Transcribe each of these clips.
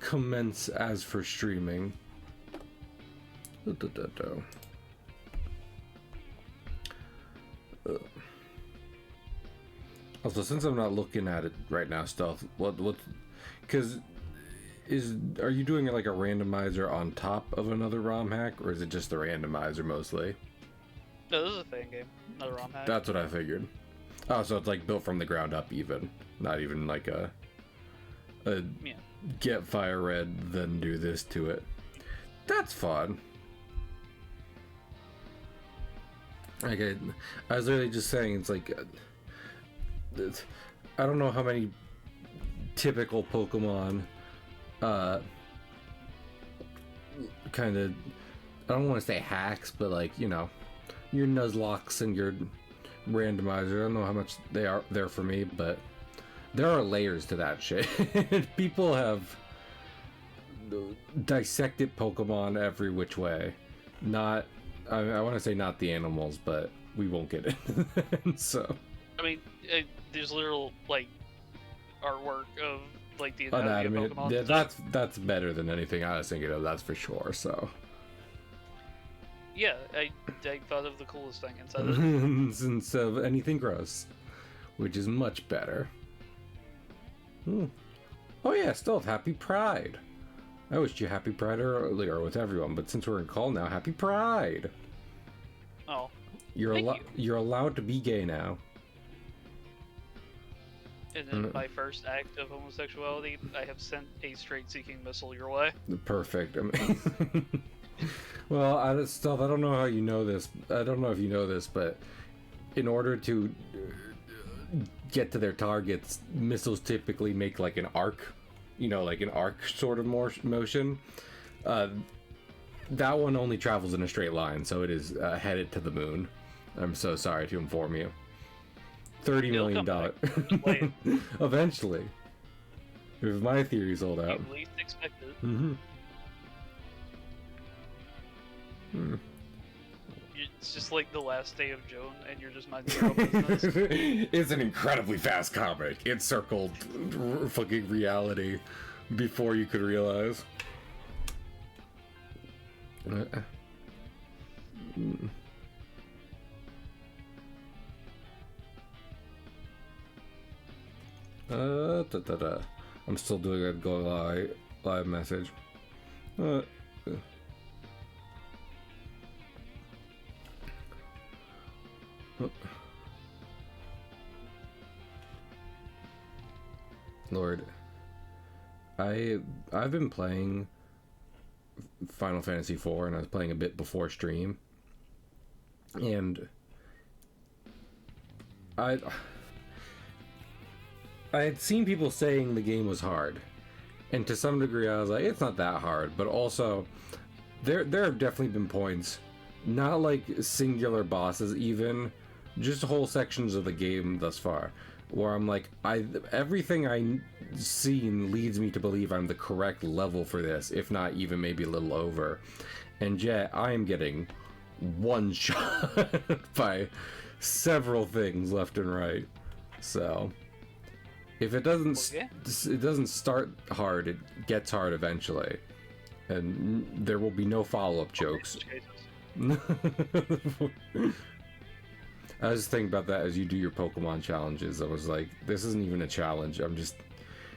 commence as for streaming. Also, since I'm not looking at it right now, Stealth, what, because are you doing like a randomizer on top of another ROM hack, or is it just the randomizer mostly? No, this is a fan game, not a ROM hack. That's what I figured. Oh, so it's like built from the ground up, even not even like a yeah. Get Fire Red, then do this to it. That's fun. Like I was literally just saying, it's like I don't know how many typical Pokemon kind of, I don't want to say hacks, but like, you know, your Nuzlockes and your randomizer. I don't know how much they are there for me, but there are layers to that shit. People have dissected Pokemon every which way. Not, I want to say not the animals, but we won't get it. So, I mean, there's literal like artwork of like the anatomy of Pokemon. Yeah, that's better than anything I was thinking of. That's for sure. So. Yeah, I thought of the coolest thing inside of it. Instead of anything gross, which is much better. Oh yeah, still Happy Pride. I wished you Happy Pride earlier with everyone, but since we're in call now, Happy Pride. Oh, you're allowed to be gay now. And then my first act of homosexuality, I have sent a straight-seeking missile your way. Perfect. I mean, well, I don't know how you know this. I don't know if you know this, but in order to get to their targets, missiles typically make like an arc, you know, like an arc sort of motion. That one only travels in a straight line, so it is headed to the moon. I'm so sorry to inform you. $30 million. Eventually. If my theories hold out. At least expected. It's just like the last day of June, and you're just minding your own business. It's an incredibly fast comic. It circled fucking reality before you could realize. I'm still doing a go live message. Lord, I've been playing Final Fantasy IV, and I was playing a bit before stream, and I had seen people saying the game was hard, and to some degree I was like, it's not that hard, but also there have definitely been points, not like singular bosses even, just whole sections of the game thus far, where I'm like, everything I've seen leads me to believe I'm the correct level for this, if not even maybe a little over, and yet I am getting one shot by several things left and right. So if it doesn't start hard, it gets hard eventually, and there will be no follow-up jokes. I was just thinking about that as you do your Pokemon challenges. I was like, this isn't even a challenge. This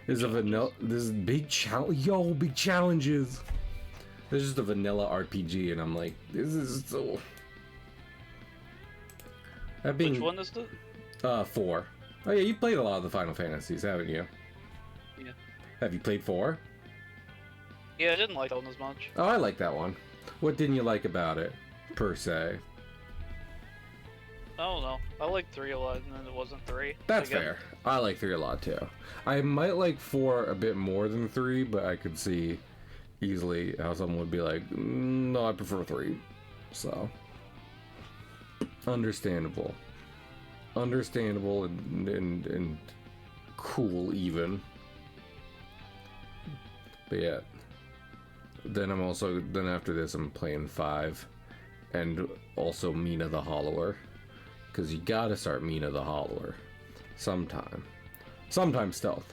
is big challenge. Yo, big challenges. This is just a vanilla RPG, and I'm like, this is so. Which one is it? 4. Oh yeah, you played a lot of the Final Fantasies, haven't you? Yeah. Have you played 4? Yeah, I didn't like that one as much. Oh, I like that one. What didn't you like about it, per se? I don't know. I liked 3 a lot, and then it wasn't 3. That's fair. I like 3 a lot too. I might like 4 a bit more than 3, but I could see easily how someone would be like, no, I prefer 3. So, understandable and cool even. But yeah, then after this I'm playing 5, and also Mina the Hollower. Because you gotta start Mina the Hollower. Sometimes Stealth.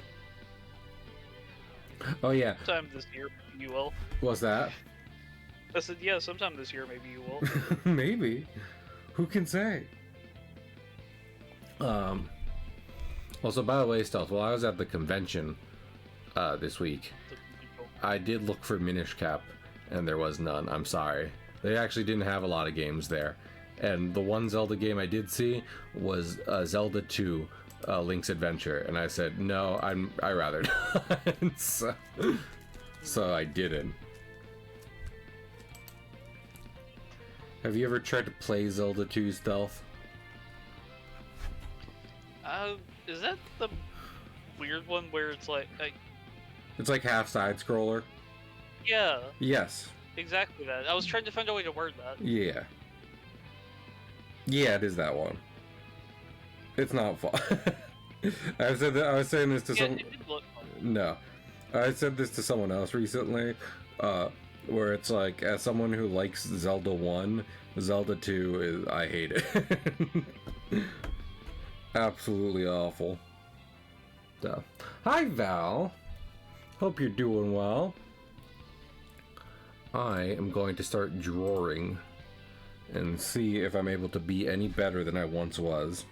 Oh yeah. Sometime this year, maybe you will. What's that? I said, yeah, sometime this year, maybe you will. Maybe. Who can say? Also, by the way, Stealth, while I was at the convention this week, I did look for Minish Cap, and there was none. I'm sorry. They actually didn't have a lot of games there. And the one Zelda game I did see was Zelda 2, Link's Adventure, and I said, no, I rather not. So I didn't. Have you ever tried to play Zelda 2 Stealth? Is that the weird one where it's like It's like half side scroller. yeah, Yes. exactly that. I was trying to find a way to word that. Yeah. Yeah, it is that one. It's not fun. I was saying this to Yeah, some. it did look fun. No, I said this to someone else recently, where it's like, as someone who likes Zelda 1, Zelda 2 is, I hate it. Absolutely awful. So, hi Val. Hope you're doing well. I am going to start drawing and see if I'm able to be any better than I once was.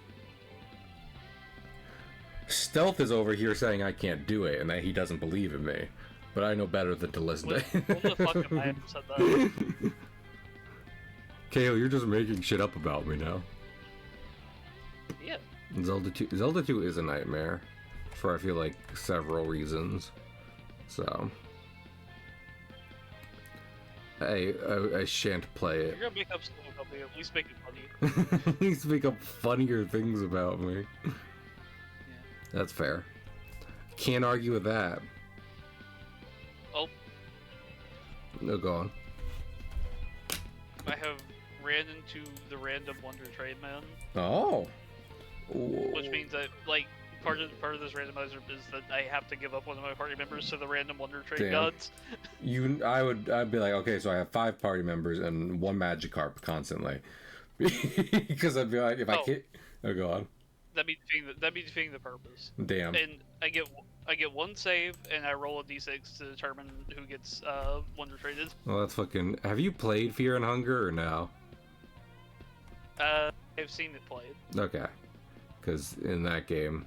Stealth is over here saying I can't do it and that he doesn't believe in me, but I know better than to listen to him. What the fuck am I ever said that? Cahill, you're just making shit up about me now. Yeah. Zelda 2 is a nightmare for, I feel like, several reasons. So I shan't play it. You're gonna make up something about me, at least make it funny. At least make up funnier things about me. Yeah. That's fair. Can't argue with that. Oh, No, go on. I have ran into the random Wonder Trade Man, Oh. which means that, like, part of this randomizer is that I have to give up one of my party members to the random Wonder Trade Damn. gods. I'd be like, okay, so I have 5 party members and 1 Magikarp constantly. Because I'd be like, if I can't... Oh, go on. That'd be defeating the purpose. Damn. And I get one save, and I roll a d6 to determine who gets Wonder Traded. Well, that's fucking... Have you played Fear and Hunger or no? I've seen it played. Okay. Because in that game,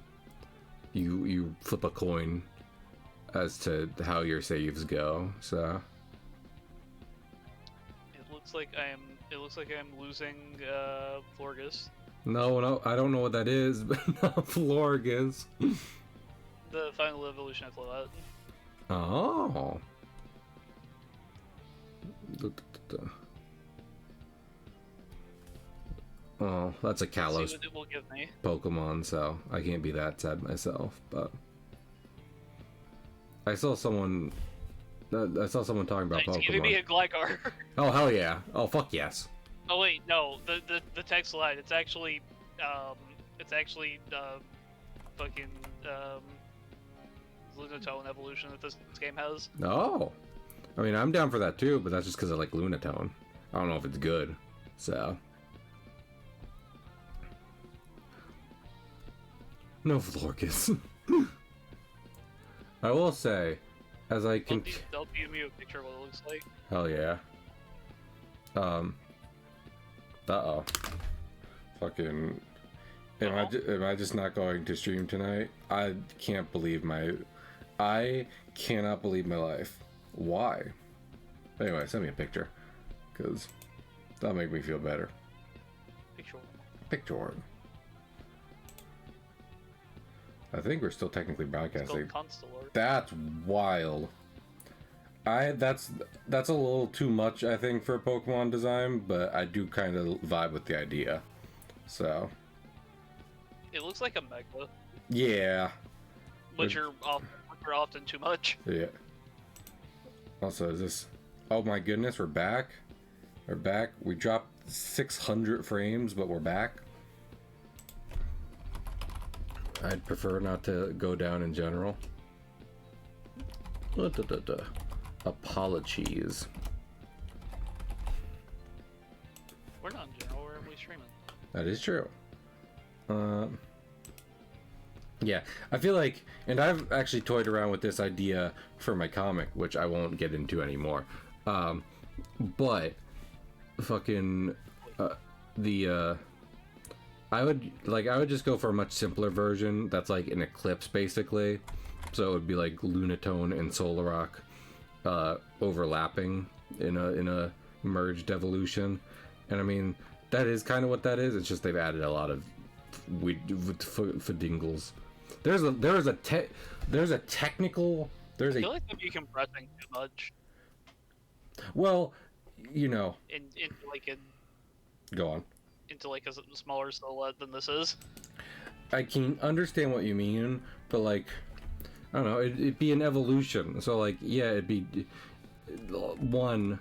you flip a coin as to how your saves go, so... It looks like I'm losing Florgus. No, I don't know what that is, but not Florgus. The final evolution of Float. Oh. Oh, that's a Kalos See what it will give me. Pokemon, so I can't be that sad myself, but... I saw someone talking about It's Pokemon. giving me a Gligar. Oh, hell yeah. Oh, fuck yes. Oh wait, no, the text line. It's actually fucking Lunatone evolution that this game has. Oh. I mean, I'm down for that too, but that's just because I like Lunatone. I don't know if it's good, so... No Florkus. I will say, as I can... They'll give me a picture of what it looks like. Hell yeah. Uh-oh. Fucking... Am I just not going to stream tonight? I cannot believe my life. Why? Anyway, send me a picture. Because that'll make me feel better. Picture. I think we're still technically broadcasting. That's wild. That's a little too much, I think, for Pokemon design, but I do kind of vibe with the idea. So. It looks like a Mega. Yeah. Which are often too much. Yeah. Also, is this... Oh my goodness, we're back. We're back. We dropped 600 frames, but we're back. I'd prefer not to go down in general. Apologies. We're not in general, we're streaming. That is true. Yeah, I feel like, and I've actually toyed around with this idea for my comic, which I won't get into anymore. But fucking the I would just go for a much simpler version that's like an eclipse basically. So it would be like Lunatone and Solrock overlapping in a merged evolution. And I mean, that is kind of what that is. It's just they've added a lot of fadingles. There's a technical. I feel like maybe you're compressing too much. Well, you know. Go on. Into like a smaller silhouette than this is. I can understand what you mean, but like, I don't know. It'd be an evolution. So like, yeah, it'd be one.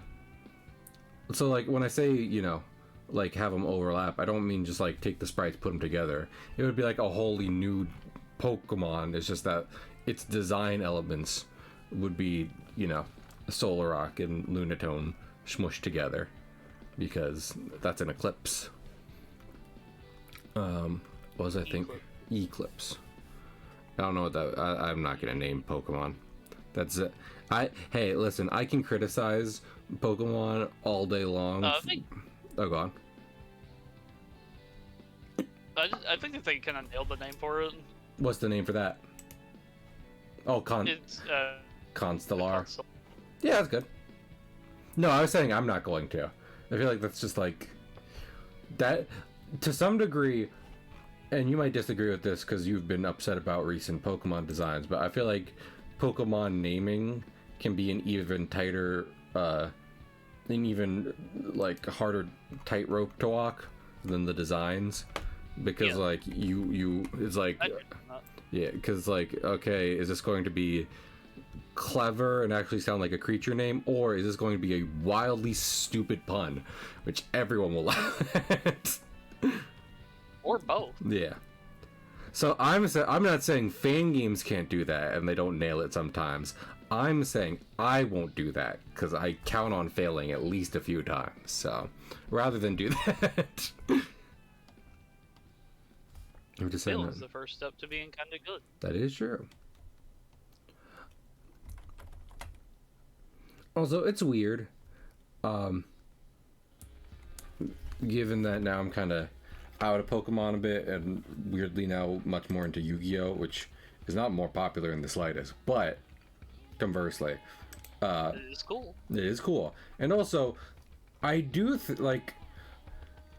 So like when I say, you know, like have them overlap, I don't mean just like take the sprites, put them together. It would be like a wholly new Pokemon. It's just that its design elements would be, you know, Solrock and Lunatone smushed together, because that's an eclipse. Was I think Eclipse. I don't know what that. I'm not gonna name Pokemon. That's it. Hey, listen. I can criticize Pokemon all day long. Oh, go on. I think that they kind of nailed the name for it. What's the name for that? Oh, It's Constellar. Yeah, that's good. No, I was saying I'm not going to. I feel like that's just like that to some degree, and you might disagree with this because you've been upset about recent Pokemon designs, but I feel like Pokemon naming can be an even tighter, an even like harder tightrope to walk than the designs, because like you it's like yeah, because like, okay, is this going to be clever and actually sound like a creature name, or is this going to be a wildly stupid pun which everyone will laugh at? Or both. Yeah. So I'm not saying fan games can't do that and they don't nail it sometimes. I'm saying I won't do that because I count on failing at least a few times. So rather than do that, I'm just saying Failing is the first step to being kind of good. That is true. Also, it's weird, given that now I'm kind of out of Pokemon a bit, and weirdly now much more into Yu-Gi-Oh, which is not more popular in the slightest, but conversely, it is cool. It is cool. And also, I do like,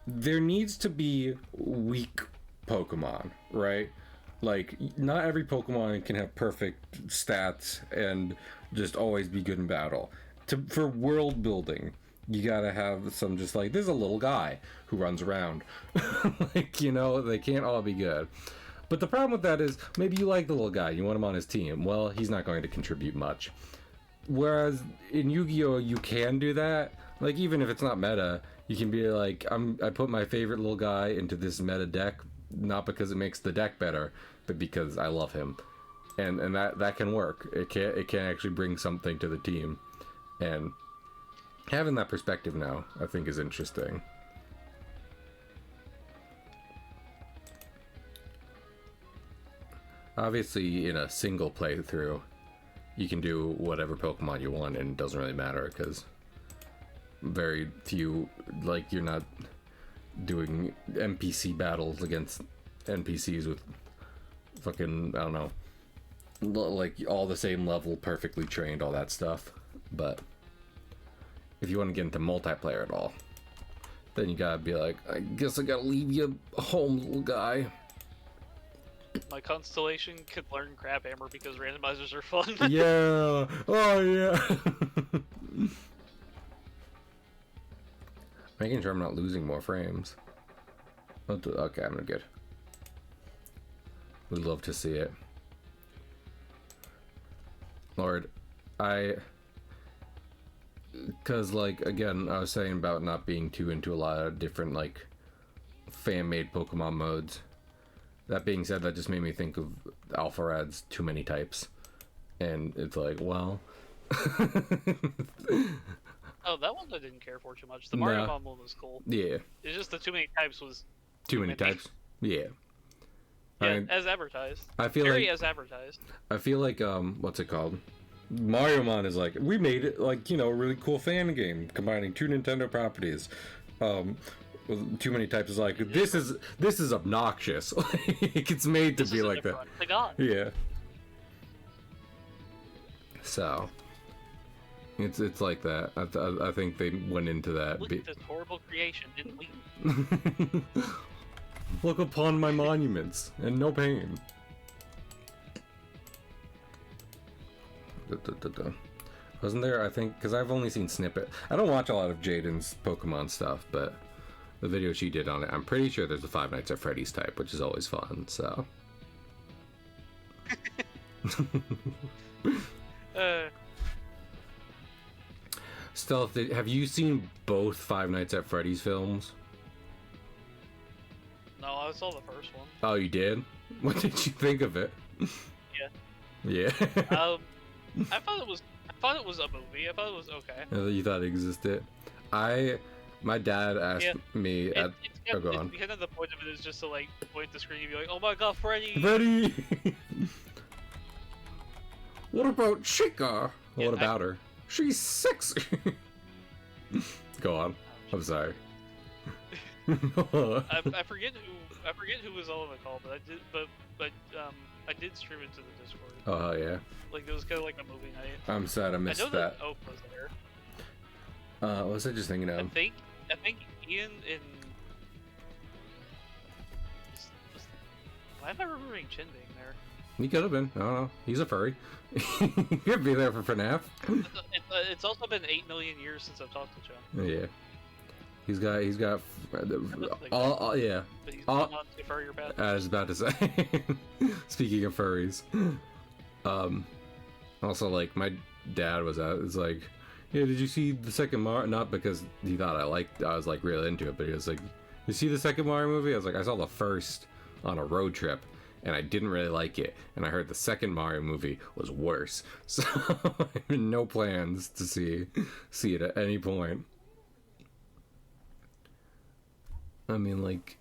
there needs to be weak Pokemon, right? Like, not every Pokemon can have perfect stats and just always be good in battle. For world building, you gotta have some just like, there's a little guy who runs around. Like, you know, they can't all be good. But the problem with that is, maybe you like the little guy, you want him on his team. Well, he's not going to contribute much. Whereas in Yu-Gi-Oh, you can do that. Like, even if it's not meta, you can be like, I put my favorite little guy into this meta deck, not because it makes the deck better, but because I love him. And that can work. It can actually bring something to the team. And having that perspective now, I think, is interesting. Obviously, in a single playthrough, you can do whatever Pokemon you want, and it doesn't really matter, because very few, like, you're not doing NPC battles against NPCs with fucking, I don't know, like, all the same level, perfectly trained, all that stuff. But if you want to get into multiplayer at all, then you gotta be like, I guess I gotta leave you home, little guy. My Constellation could learn Crab Hammer because randomizers are fun. Yeah. Oh yeah. Making sure I'm not losing more frames. Okay, I'm good. We'd love to see it. Lord, because, like, again, I was saying about not being too into a lot of different, like, fan-made Pokemon modes. That being said, that just made me think of Alpharad's too many types. And it's like, well... Oh, that one I didn't care for too much. The Mario one was cool. Yeah. It's just the too many types was... Too many types? Yeah. Yeah, mean, as advertised. I feel Very like as advertised. I feel like what's it called? Mario Mon is like, we made it like, you know, a really cool fan game combining two Nintendo properties. With too many types is like, this is obnoxious. Like, it's made to This be is an like that. affront to God. Yeah. So it's like that. I think they went into that. Look at this horrible creation, didn't we? Look upon my monuments and no pain. Wasn't there, I think, because I've only seen snippet. I don't watch a lot of Jaden's Pokemon stuff, but the video she did on it, I'm pretty sure there's a Five Nights at Freddy's type, which is always fun, so. Stealth, have you seen both Five Nights at Freddy's films? No, I saw the first one. Oh, you did? What did you think of it? Yeah. Yeah. I thought it was a movie. I thought it was okay. You thought it existed? My dad asked me at. Oh, go on. Kind of the point of it is just to like point at the screen and be like, "Oh my God, Freddy!" Freddy. What about Chica? Yeah, What about her? She's sexy. Go on. I'm sorry. I forget who was on the call, but I did stream it to the Discord. Oh yeah. Like it was kind of like a movie night. I'm sad I missed I know that. Oak was there. What was I just thinking of? I think Ian and why am I remembering Chin being there? He could have been. I don't know. He's a furry. He could be there for FNAF. It's also been 8 million years since I've talked to Chin. Yeah. He's got yeah. But he's All- not too far your path. I was about to say. Speaking of furries, also like my dad was out. It's like, yeah, did you see the second Mario? Not because he thought I was like really into it, but he was like, you see the second Mario movie? I was like, I saw the first on a road trip, and I didn't really like it. And I heard the second Mario movie was worse, so I have no plans to see it at any point. I mean, like,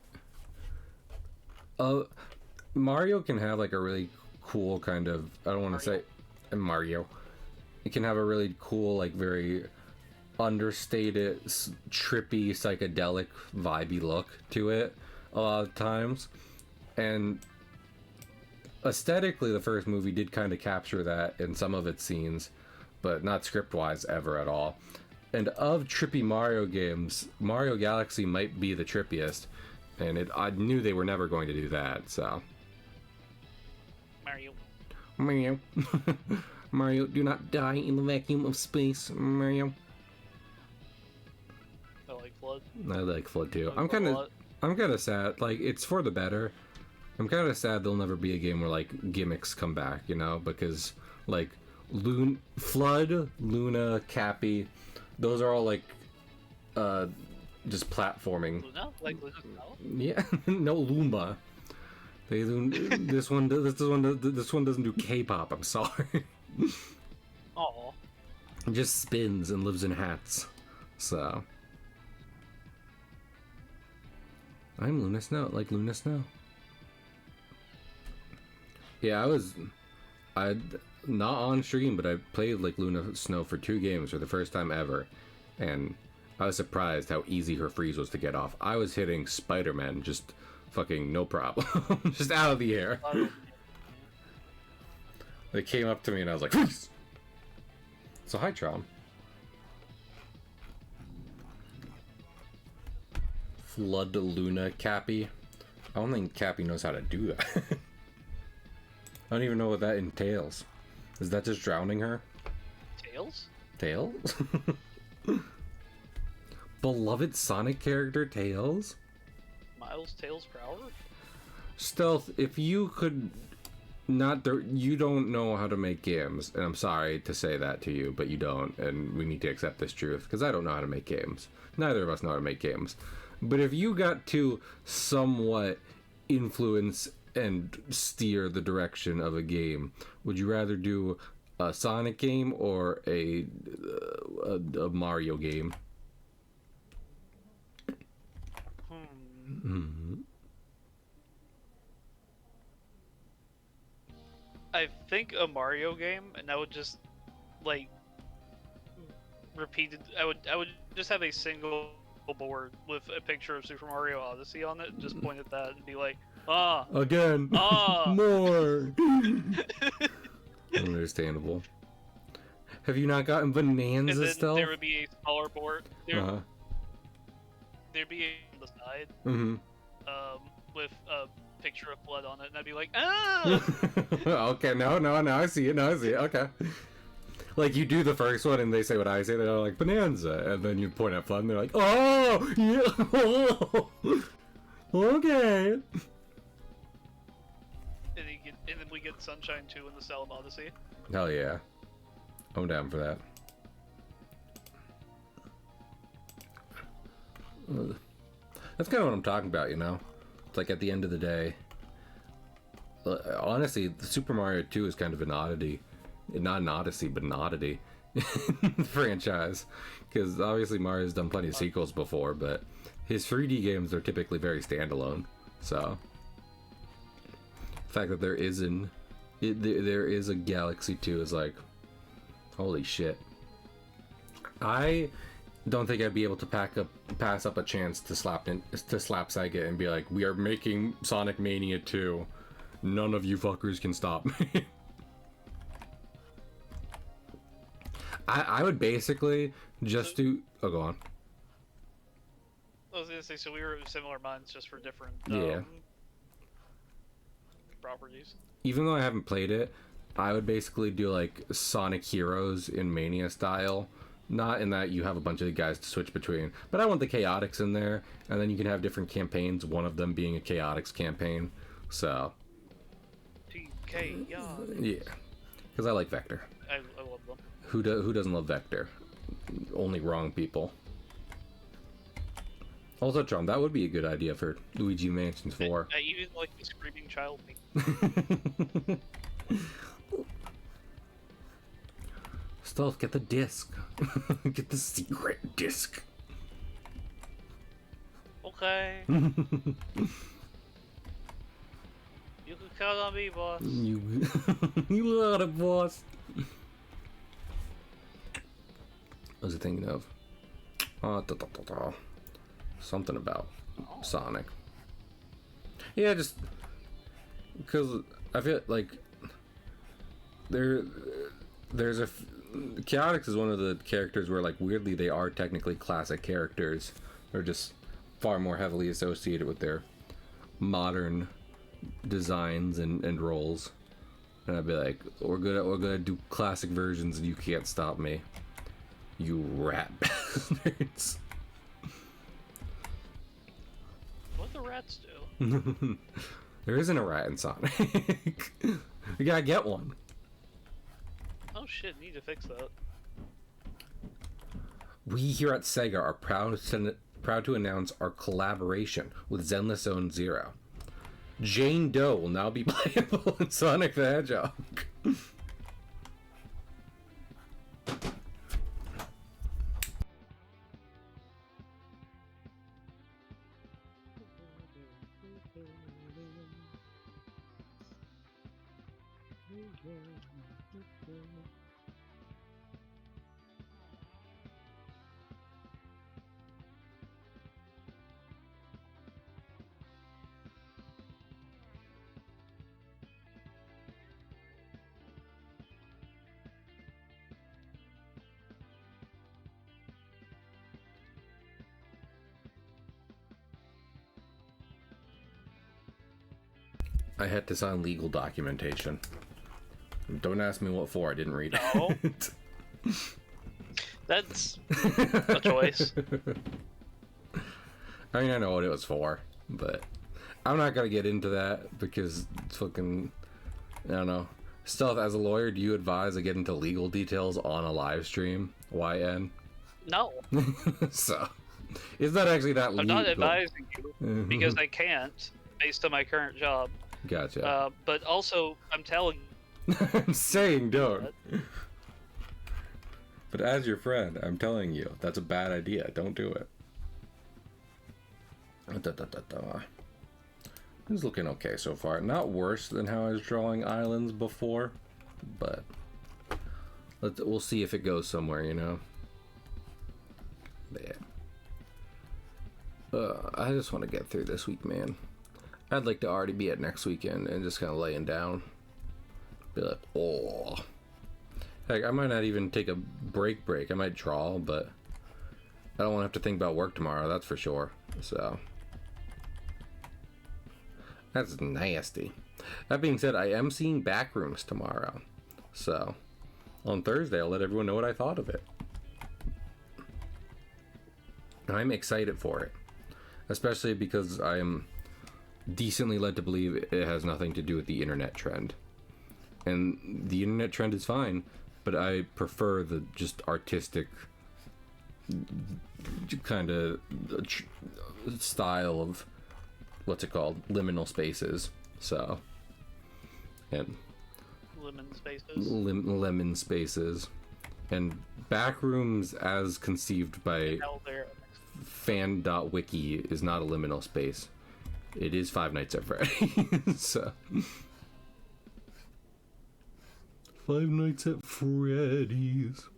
Mario can have like a really cool kind of, I don't want to say Mario. It can have a really cool, like very understated, trippy, psychedelic, vibey look to it a lot of times. And aesthetically, the first movie did kind of capture that in some of its scenes, but not script-wise ever at all. And of trippy Mario games, Mario Galaxy might be the trippiest, and I knew they were never going to do that, so. Mario. Mario, do not die in the vacuum of space, Mario. I like Flood. I like Flood too. I I'm like kind a of lot. sad. Like, it's for the better. I'm kind of sad there'll never be a game where like gimmicks come back, you know, because like Flood, Luna, Cappy, those are all like just platforming. Luna? Like Luna? No? Yeah, no Lumba. This one doesn't do K-pop. I'm sorry. Aw. It just spins and lives in hats. So I'm Luna Snow, like Luna Snow. Yeah, I not on stream, but I played like Luna Snow for 2 games for the first time ever, and I was surprised how easy her freeze was to get off. I was hitting Spider-Man just fucking no problem, just out of the air. They came up to me and I was like, freeze! So hi, Tron. Flood Luna Cappy. I don't think Cappy knows how to do that. I don't even know what that entails. Is that just drowning her? Tails? Tails? Beloved Sonic character Tails? Miles Tails per hour? Stealth, if you could not... You don't know how to make games, and I'm sorry to say that to you, but you don't, and we need to accept this truth, because I don't know how to make games. Neither of us know how to make games. But if you got to somewhat influence and steer the direction of a game, would you rather do a Sonic game or a Mario game? I think a Mario game, and I would just like repeated. I would just have a single board with a picture of Super Mario Odyssey on it, and just point at that and be like, ah, Again. ah. More. Understandable. Have you not gotten And Bonanza then still? there would be a smaller board. Uh-huh. There'd be on the side, Mm-hmm. with a picture of blood on it, and I'd be like, ah. Okay, no, I see it, okay. Like, you do the first one, and they say what I say, they're like, Bonanza, and then you point at blood, and they're like, oh, yeah, okay. And then we get Sunshine 2 in the Salem Odyssey. Hell yeah. I'm down for that. That's kind of what I'm talking about, you know? It's like, at the end of the day, honestly, the Super Mario 2 is kind of an oddity. Not an odyssey, but an oddity franchise. Because obviously Mario's done plenty of sequels before, but his 3D games are typically very standalone. So, the fact that there is a Galaxy 2 is like, holy shit. I don't think I'd be able to pass up a chance to slap Sega and be like, we are making Sonic Mania 2. None of you fuckers can stop me. I would basically just do... Oh, go on. I was gonna say, so we were of similar minds, just for different properties. Even though I haven't played it, I would basically do like Sonic Heroes in Mania style. Not in that you have a bunch of guys to switch between, but I want the Chaotix in there, and then you can have different campaigns, one of them being a Chaotix campaign. So... Yeah. Because I like Vector. I love them. Who doesn't love Vector? Only wrong people. Also, John, that would be a good idea for Luigi Mansion 4. I even like the screaming child thing. Stealth, get the disc. Get the secret disc. Okay. You can count on me, boss. You are the boss. What was I thinking of? Something about Sonic. Yeah, just because I feel like there's a Chaotix is one of the characters where, like, weirdly they are technically classic characters. They're just far more heavily associated with their modern designs and roles. And I'd be like, we're gonna do classic versions, and you can't stop me, you rat bastards. What the rats do? There isn't a rat in Sonic. You gotta get one. Oh shit, need to fix that. We here at Sega are proud to announce our collaboration with Zenless Zone Zero. Jane Doe will now be playable in Sonic the Hedgehog. I had to sign legal documentation. Don't ask me what for, I didn't read No. it. That's a choice. I mean, I know what it was for, but I'm not gonna get into that because it's fucking, I don't know. Stealth, as a lawyer, do you advise I get into legal details on a live stream? YN? No. So, it's not actually that I'm legal. not advising you because I can't, based on my current job. Gotcha. But also, I'm telling you. I'm saying don't. But as your friend, I'm telling you, that's a bad idea. Don't do it. It's looking okay so far. Not worse than how I was drawing islands before, but we'll see if it goes somewhere, you know? But yeah. I just want to get through this week, man. I'd like to already be at next weekend and just kind of laying down. Be like, oh. Heck, I might not even take a break. I might draw, but I don't want to have to think about work tomorrow, that's for sure. So that's nasty. That being said, I am seeing Backrooms tomorrow. So on Thursday, I'll let everyone know what I thought of it. I'm excited for it. Especially because I am decently led to believe it has nothing to do with the internet trend. And the internet trend is fine, but I prefer the just artistic kind of style of, what's it called, liminal spaces. So, and Lemon spaces. Lemon spaces, and Backrooms as conceived by fan.wiki is not a liminal space. It is Five Nights at Freddy's. So Five Nights at Freddy's.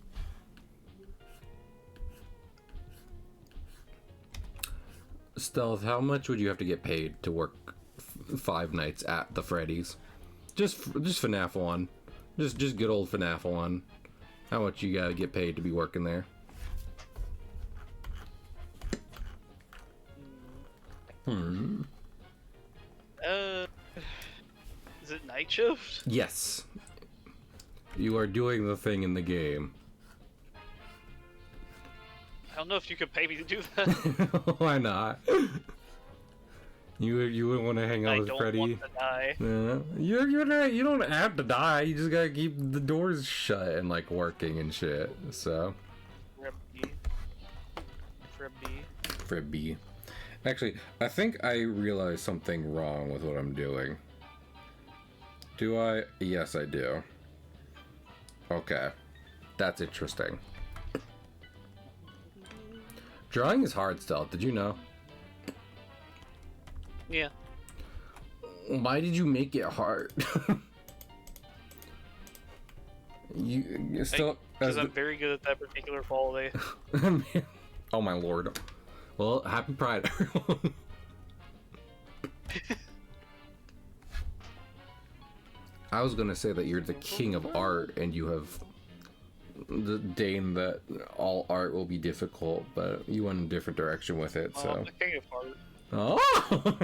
Stealth, how much would you have to get paid to work Five Nights at the Freddy's? Just FNAF 1. Just good old FNAF 1. How much you gotta get paid to be working there? Is it night shift? Yes. You are doing the thing in the game. I don't know if you could pay me to do that. Why not? You wouldn't want to hang out with Freddy. I don't want to die. You don't have to die. You just gotta keep the doors shut and like working and shit. So. Freddy. Actually, I think I realized something wrong with what I'm doing. Do I? Yes, I do. Okay. That's interesting. Drawing is hard, Stealth. Did you know? Yeah. Why did you make it hard? you still... Because I'm very good at that particular quality. Oh my lord. Well, happy Pride, everyone. I was gonna say that you're the king of art and you have deigned that all art will be difficult, but you went in a different direction with it, so. I'm the king of art. Oh!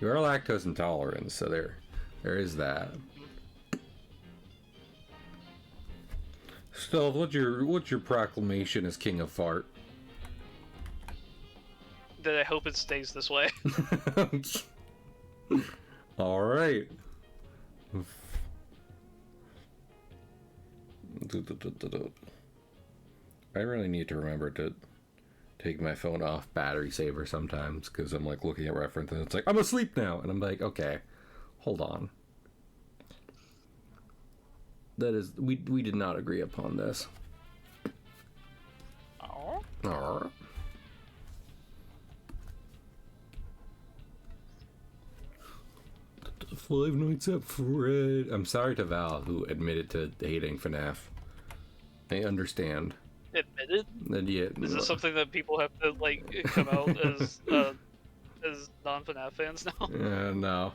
You're lactose intolerant, so there is that. Stealth, what's your proclamation as king of fart? That I hope it stays this way. All right. I really need to remember to take my phone off battery saver sometimes, because I'm like looking at reference and it's like, I'm asleep now, and I'm like, okay, hold on. That is, we did not agree upon this. Oh. Aww. Five Nights at Fred. I'm sorry to Val, who admitted to hating FNAF. I understand. Admitted? And yet, Is this something that people have to like come out as non-FNAF fans now? No.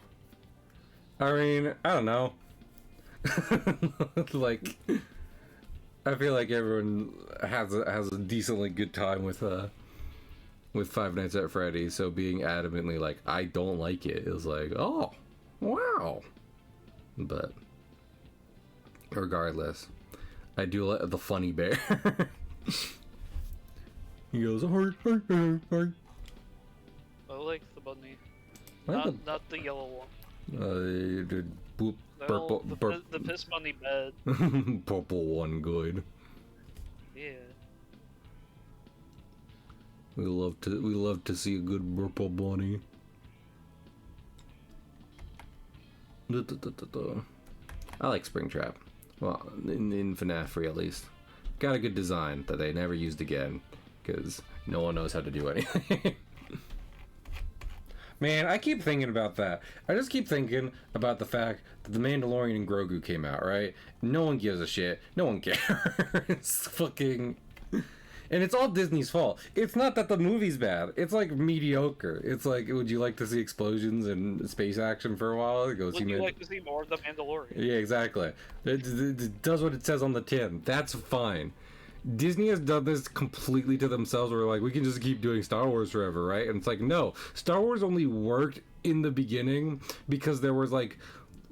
I mean, I don't know. Like, I feel like everyone has a decently good time with Five Nights at Freddy's. So being adamantly like, I don't like it is like, oh, wow. But regardless, I do like the funny bear. He goes, heart, heart, heart, heart. I like the bunny. Not the yellow one. The boop, purple, the piss bunny bed. Purple one, good. Yeah. We love to see a good purple bunny. I like Springtrap. Well, in FNAF 3 at least. Got a good design that they never used again, because no one knows how to do anything. Man, I keep thinking about that. I just keep thinking about the fact that The Mandalorian and Grogu came out, right? No one gives a shit. No one cares. Fucking... And it's all Disney's fault. It's not that the movie's bad. It's like mediocre. It's like, would you like to see explosions and space action for a while? Go Would see you like to see more of The Mandalorian? Yeah, exactly. It does what it says on the tin. That's fine. Disney has done this completely to themselves where like we can just keep doing Star Wars forever, right? And it's like, no, Star Wars only worked in the beginning because there was like,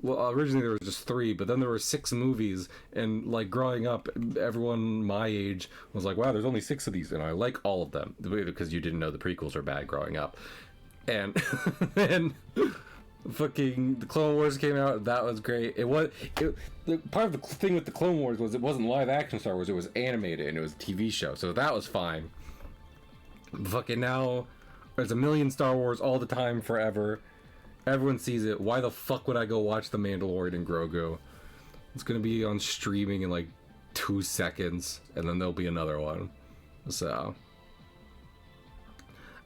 well, originally there was just 3, but then there were 6 movies, and like growing up, everyone my age was like, wow, there's only 6 of these, and I like all of them because you didn't know the prequels were bad growing up. And then fucking the Clone Wars came out. That was great. Part of the thing with the Clone Wars was it wasn't live action Star Wars. It was animated and it was a TV show, so that was fine. Fucking now, there's a million Star Wars all the time, forever. Everyone sees it. Why the fuck would I go watch The Mandalorian and Grogu? It's gonna be on streaming in like 2 seconds, and then there'll be another one. So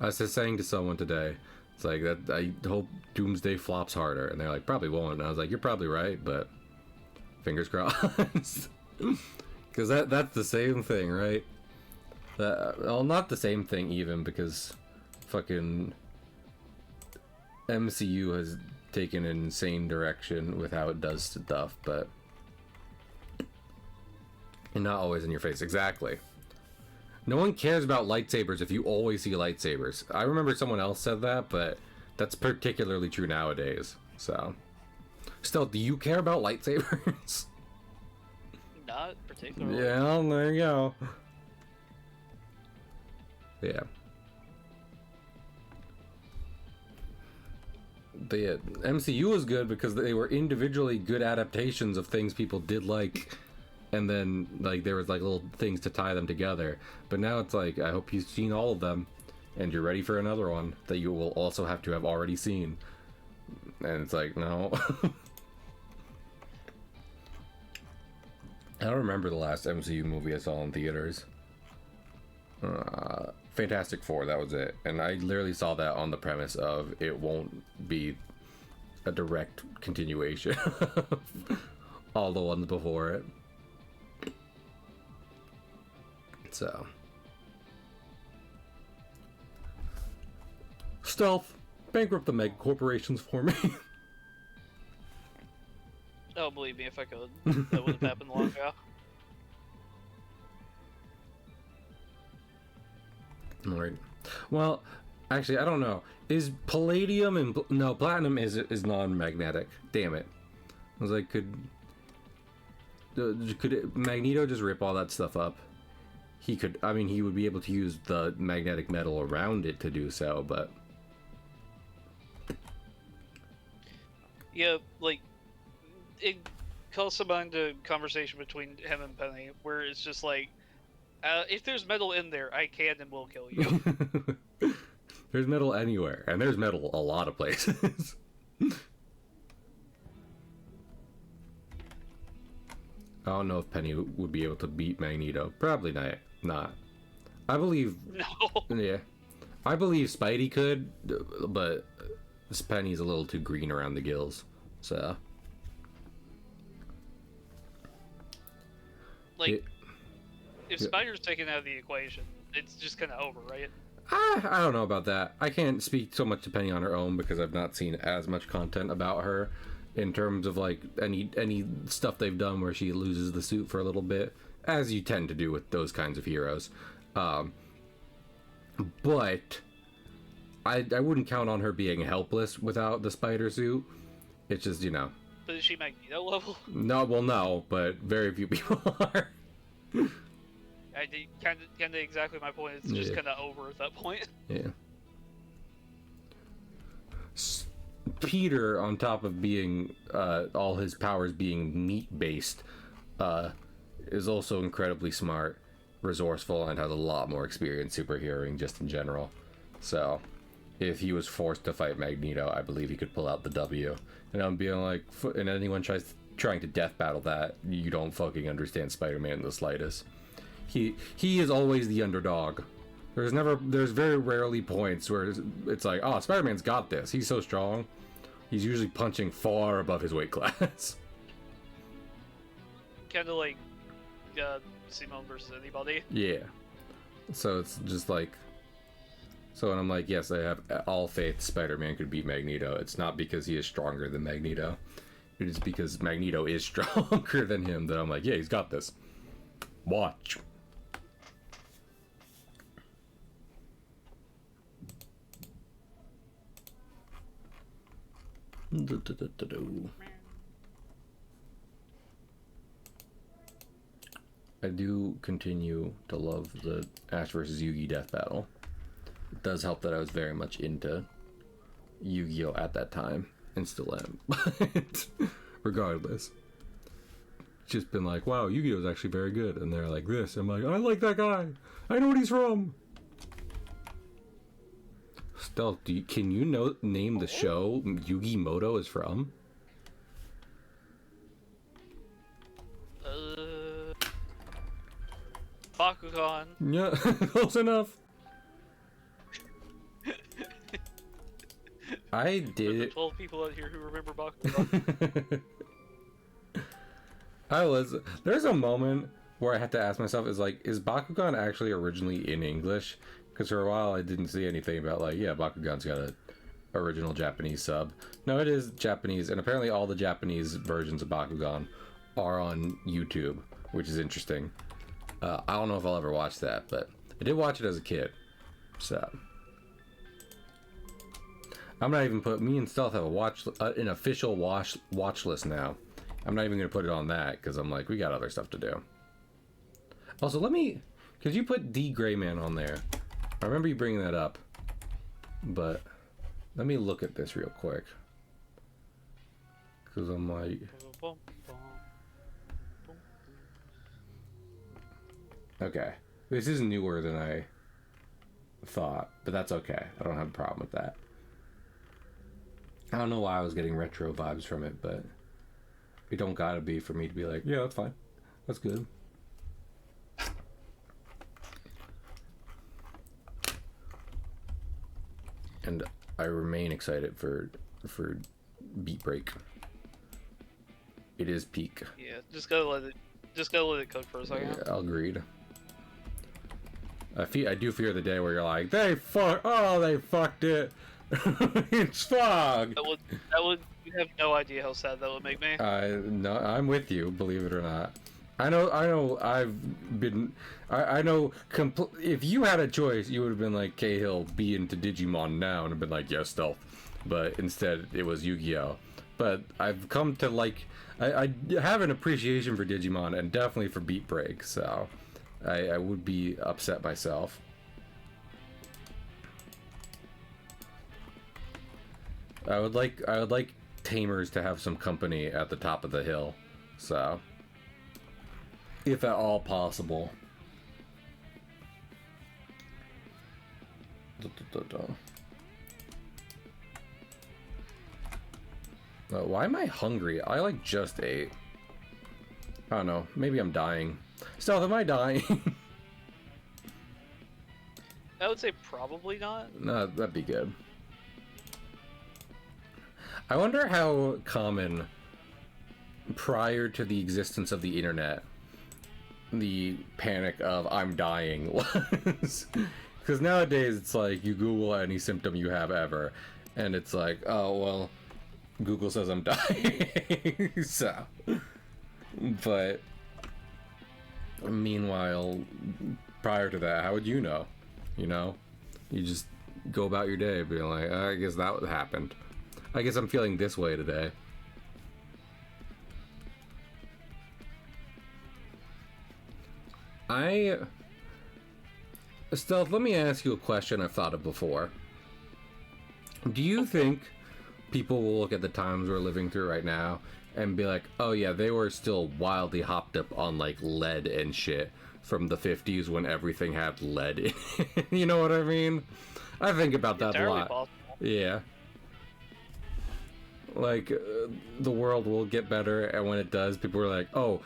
I was just saying to someone today, it's like that I hope Doomsday flops harder, and they're like, probably won't. And I was like, you're probably right, but fingers crossed. Because that's the same thing, right? Well, not the same thing even, because fucking MCU has taken an insane direction with how it does stuff, but and not always in your face. Exactly. No one cares about lightsabers if you always see lightsabers. I remember someone else said that, but that's particularly true nowadays. So, still, do you care about lightsabers? Not particularly. Yeah, well, there you go. Yeah. The MCU was good because they were individually good adaptations of things people did like, and then like there was like little things to tie them together. But now it's like, I hope you've seen all of them and you're ready for another one that you will also have to have already seen. And it's like, no. I don't remember the last MCU movie I saw in theaters. Fantastic Four, that was it. And I literally saw that on the premise of it won't be a direct continuation of all the ones before it. So, stealth, bankrupt the mega corporations for me. Oh, believe me, if I could, that would have happened long ago. Alright. Well, actually, I don't know. Is palladium and no, platinum is non-magnetic. Damn it. I was like, could Magneto just rip all that stuff up? He could. I mean, he would be able to use the magnetic metal around it to do so, but Yeah, like, it calls to mind a conversation between him and Penny, where it's just like, if there's metal in there, I can and will kill you. there's metal anywhere, and there's metal a lot of places. I don't know if Penny would be able to beat Magneto. Probably not. I believe... No. Yeah. I believe Spidey could, but Penny's a little too green around the gills, so... Like, if Spider's taken out of the equation, it's just kind of over, right? I don't know about that. I can't speak so much to Penny on her own because I've not seen as much content about her in terms of like any stuff they've done where she loses the suit for a little bit, as you tend to do with those kinds of heroes. But I wouldn't count on her being helpless without the spider suit. It's just, you know. But is she Magneto level? No, well, no, but very few people are. I did kind of exactly my point. It's just kind of over at that point. Yeah. Peter, on top of being all his powers being meat-based, is also incredibly smart, resourceful, and has a lot more experience superheroing just in general. So, if he was forced to fight Magneto, I believe he could pull out the W. And I'm being like, and anyone trying to death battle that, you don't fucking understand Spider-Man in the slightest. He is always the underdog, There's very rarely points where it's like, oh, Spider-Man's got this. He's so strong. He's usually punching far above his weight class. Kind of like Simone versus anybody. Yeah. So it's just like, so when I'm like, yes, I have all faith Spider-Man could beat Magneto, it's not because he is stronger than Magneto. It is because Magneto is stronger than him that I'm like, yeah, he's got this. Watch. I do continue to love the Ash versus Yugi death battle. It does help that I was very much into Yu-Gi-Oh at that time, and still am. But regardless, it's just been like, wow, Yu-Gi-Oh is actually very good, and they're like this. I'm like, I like that guy. I know what he's from. Stealth, can you name the show Yugi-Moto is from? Bakugan. Yeah, close enough. I did. The 12 people out here who remember Bakugan. There's a moment where I had to ask myself, is Bakugan actually originally in English? Because for a while I didn't see anything about like, yeah, Bakugan's got a original Japanese sub. No, it is Japanese, and apparently all the Japanese versions of Bakugan are on YouTube, which is interesting. I don't know if I'll ever watch that, but I did watch it as a kid, so I'm not even me and Stealth have an official watch list now. I'm not even gonna put it on that because I'm like, we got other stuff to do. Also, because you put D Grayman on there. I remember you bringing that up, but let me look at this real quick because I'm like, okay, this is newer than I thought, but that's okay. I don't have a problem with that. I don't know why I was getting retro vibes from it, but it don't gotta be for me to be like, yeah, that's fine. That's good. And I remain excited for Beat Break. It is peak. Yeah, just gotta let it cook for a second. Yeah, agreed. I do fear the day where you're like, they fucked it. It's fog. That would. You have no idea how sad that would make me. No, I'm with you. Believe it or not. I know. If you had a choice, you would have been like, Cahill, be into Digimon now, and I've been like, yes, Stealth. But instead, it was Yu-Gi-Oh. But I've come to like, I have an appreciation for Digimon and definitely for Beat Break. So, I would be upset myself. I would like Tamers to have some company at the top of the hill. So, if at all possible. Why am I hungry? I like just ate. I don't know. Maybe I'm dying. Stealth, am I dying? I would say probably not. No, that'd be good. I wonder how common, prior to the existence of the internet, the panic of I'm dying was. Because nowadays it's like you Google any symptom you have ever, and it's like, oh, well, Google says I'm dying. So, but meanwhile, prior to that, how would you know? You know? You just go about your day being like, I guess that happened. I guess I'm feeling this way today. Stealth, let me ask you a question I've thought of before. Do you think people will look at the times we're living through right now and be like, oh yeah, they were still wildly hopped up on like lead and shit from the 50s when everything had lead in it? You know what I mean? I think about that a lot. Possible. Yeah. Like, the world will get better, and when it does, people are like, oh,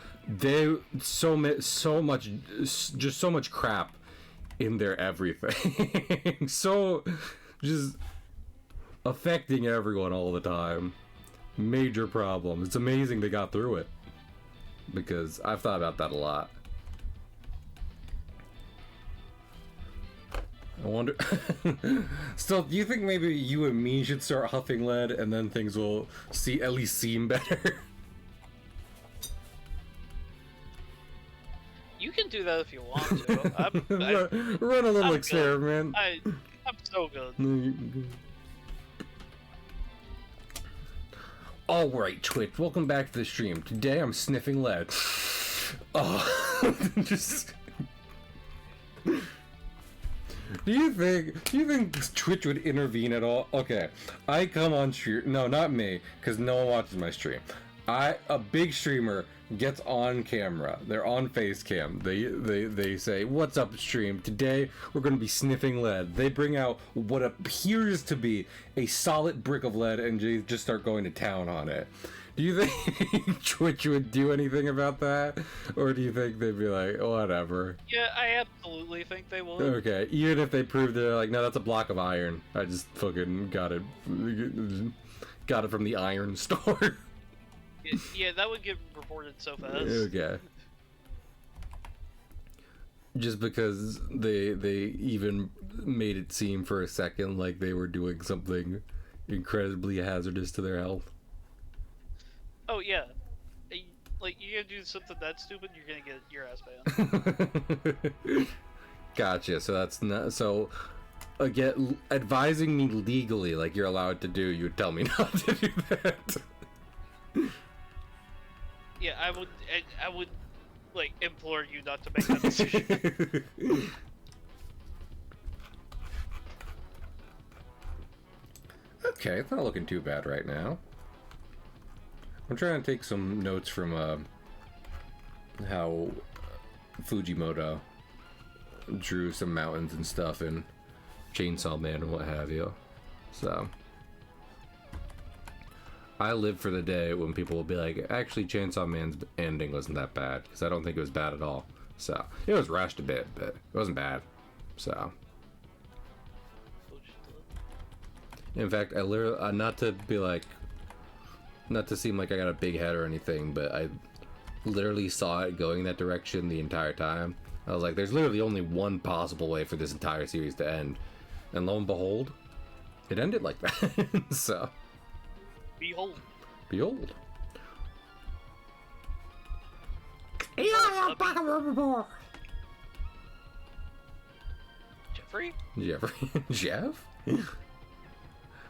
so much crap in their everything. So just affecting everyone all the time. Major problem. It's amazing they got through it, because I've thought about that a lot. I wonder. Still, do you think maybe you and me should start huffing lead, and then things will at least seem better? You can do that if you want to. Run a little I'm experiment. I'm so good. Alright, Twitch, welcome back to the stream. Today I'm sniffing lead. Oh, just... Do you think Twitch would intervene at all? Okay, I come on stream. No, not me, because no one watches my stream. A big streamer gets on camera. They're on face cam. They say, "What's up, stream? Today we're going to be sniffing lead." They bring out what appears to be a solid brick of lead and just start going to town on it. Do you think Twitch would do anything about that? Or do you think they'd be like, whatever? Yeah, I absolutely think they will. Okay, even if they prove they're like, no, that's a block of iron. I just fucking got it from the iron store. Yeah, that would get reported so fast. Okay. Just because they even made it seem for a second like they were doing something incredibly hazardous to their health. Oh yeah, like you're gonna do something that stupid, you're gonna get your ass banned. Gotcha. So that's not so. Again, advising me legally, like you're allowed to do, you would tell me not to do that. Yeah, I would, like, implore you not to make that decision. Okay, it's not looking too bad right now. I'm trying to take some notes from how Fujimoto drew some mountains and stuff in Chainsaw Man and what have you. So I live for the day when people will be like, actually Chainsaw Man's ending wasn't that bad, because I don't think it was bad at all. So it was rushed a bit, but it wasn't bad. So in fact, I literally, not to be like, not to seem like I got a big head or anything, but I literally saw it going that direction the entire time. I was like, there's literally only one possible way for this entire series to end. And lo and behold, it ended like that. So. Behold. Behold. Jeffrey? Jeff?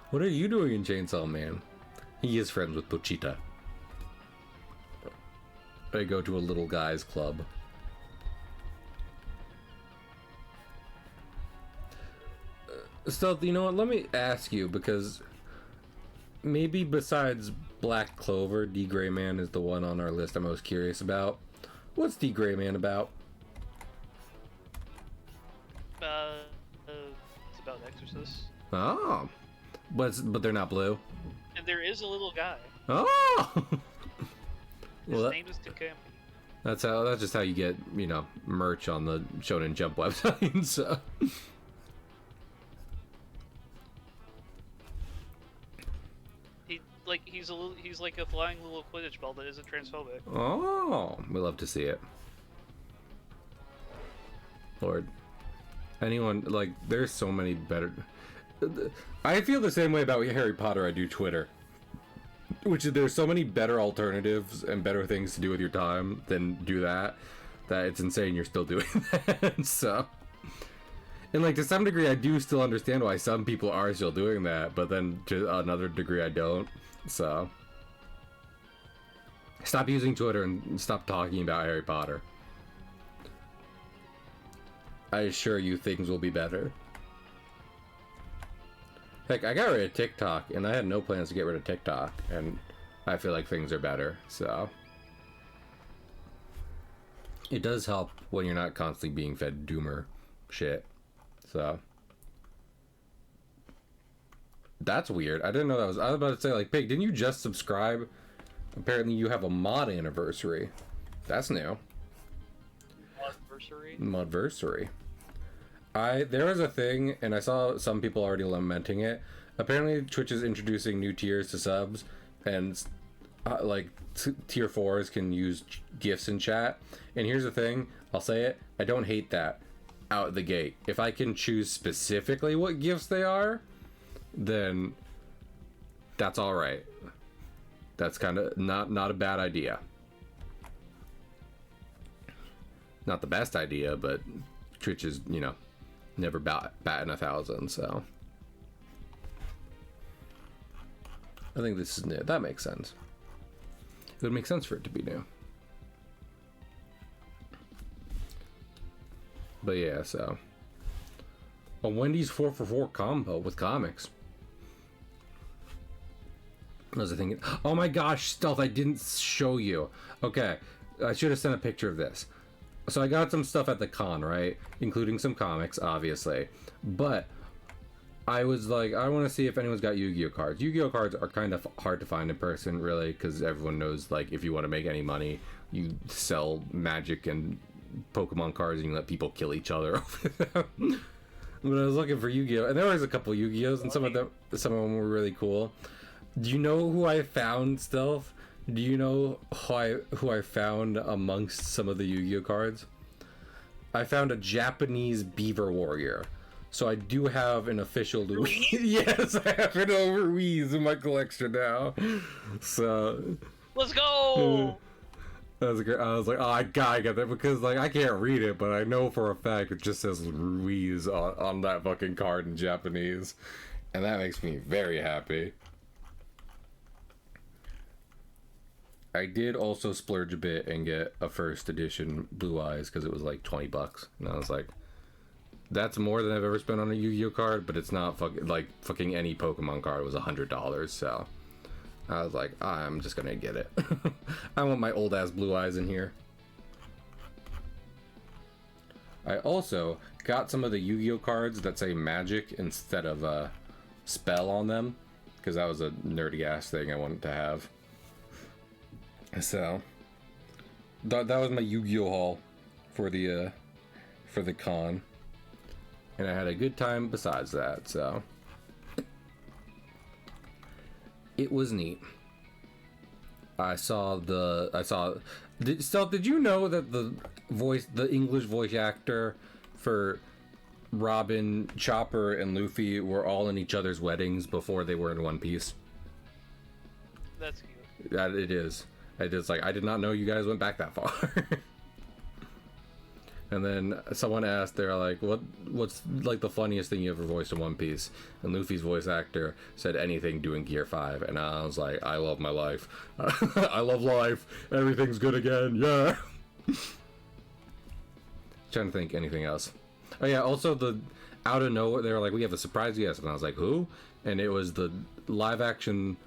What are you doing in Chainsaw Man? He is friends with Pochita. I go to a little guys club. So, you know what, let me ask you, because maybe besides Black Clover, D. Gray Man is the one on our list I'm most curious about. What's D. Gray Man about? It's about Exorcist. Oh. But they're not blue? And there is a little guy. Oh! His name is Takambi. That's just how you get, you know, merch on the Shonen Jump website, so. He's like a flying little Quidditch ball that isn't transphobic. Oh, we love to see it. Lord. Anyone, like, there's so many better... I feel the same way about Harry Potter I do Twitter. Which is, there's so many better alternatives and better things to do with your time than do that it's insane you're still doing that. So... And, like, to some degree, I do still understand why some people are still doing that, but then to another degree, I don't. So... Stop using Twitter and stop talking about Harry Potter. I assure you things will be better. Heck, I got rid of TikTok, and I had no plans to get rid of TikTok, and I feel like things are better, so... It does help when you're not constantly being fed doomer shit, so... That's weird. I didn't know that was... I was about to say, like, Pig, didn't you just subscribe? Apparently you have a mod anniversary. That's new. Modversary? Modversary. There was a thing, and I saw some people already lamenting it. Apparently, Twitch is introducing new tiers to subs, and like tier 4s can use gifs in chat. And here's the thing, I'll say it, I don't hate that out the gate. If I can choose specifically what gifs they are, then that's all right. That's kind of not a bad idea. Not the best idea, but Twitch is, you know, never batting 1,000, so I think this is new. That makes sense. It would make sense for it to be new. But yeah, so a Wendy's 4-for-4 combo with comics. I was thinking, oh my gosh, Stealth, I didn't show you. Okay, I should have sent a picture of this. So I got some stuff at the con, right? Including some comics, obviously. But I was like, I want to see if anyone's got Yu-Gi-Oh cards. Yu-Gi-Oh cards are kind of hard to find in person, really, because everyone knows, like, if you want to make any money, you sell Magic and Pokemon cards and you let people kill each other over them. But I was looking for Yu-Gi-Oh, and there was a couple Yu-Gi-Ohs, and some of them were really cool. Do you know who I found, Stealth? Do you know who I found amongst some of the Yu-Gi-Oh cards? I found a Japanese Beaver Warrior. So I do have an official Louise. Yes, I have an Louise in my collection now. So let's go. That was great. I was like, oh, I gotta get that because, like, I can't read it, but I know for a fact it just says Louise on that fucking card in Japanese, and that makes me very happy. I did also splurge a bit and get a first edition Blue Eyes because it was like $20, and I was like, that's more than I've ever spent on a Yu-Gi-Oh card, but it's not fucking any Pokemon card was $100, so I was like, I'm just gonna get it. I want my old ass Blue Eyes in here. I also got some of the Yu-Gi-Oh cards that say Magic instead of Spell on them, because that was a nerdy ass thing I wanted to have. So that was my Yu-Gi-Oh haul for the con, and I had a good time besides that, so it was neat. Did you know that the English voice actor for Robin, Chopper, and Luffy were all in each other's weddings before they were in One Piece? That's cute. That it is. It's like, I did not know you guys went back that far. And then someone asked, they're like, what's like the funniest thing you ever voiced in One Piece? And Luffy's voice actor said anything doing Gear 5. And I was like, I love my life. I love life. Everything's good again. Yeah. Trying to think anything else. Oh yeah, also out of nowhere, they were like, we have a surprise guest. And I was like, who? And it was the live action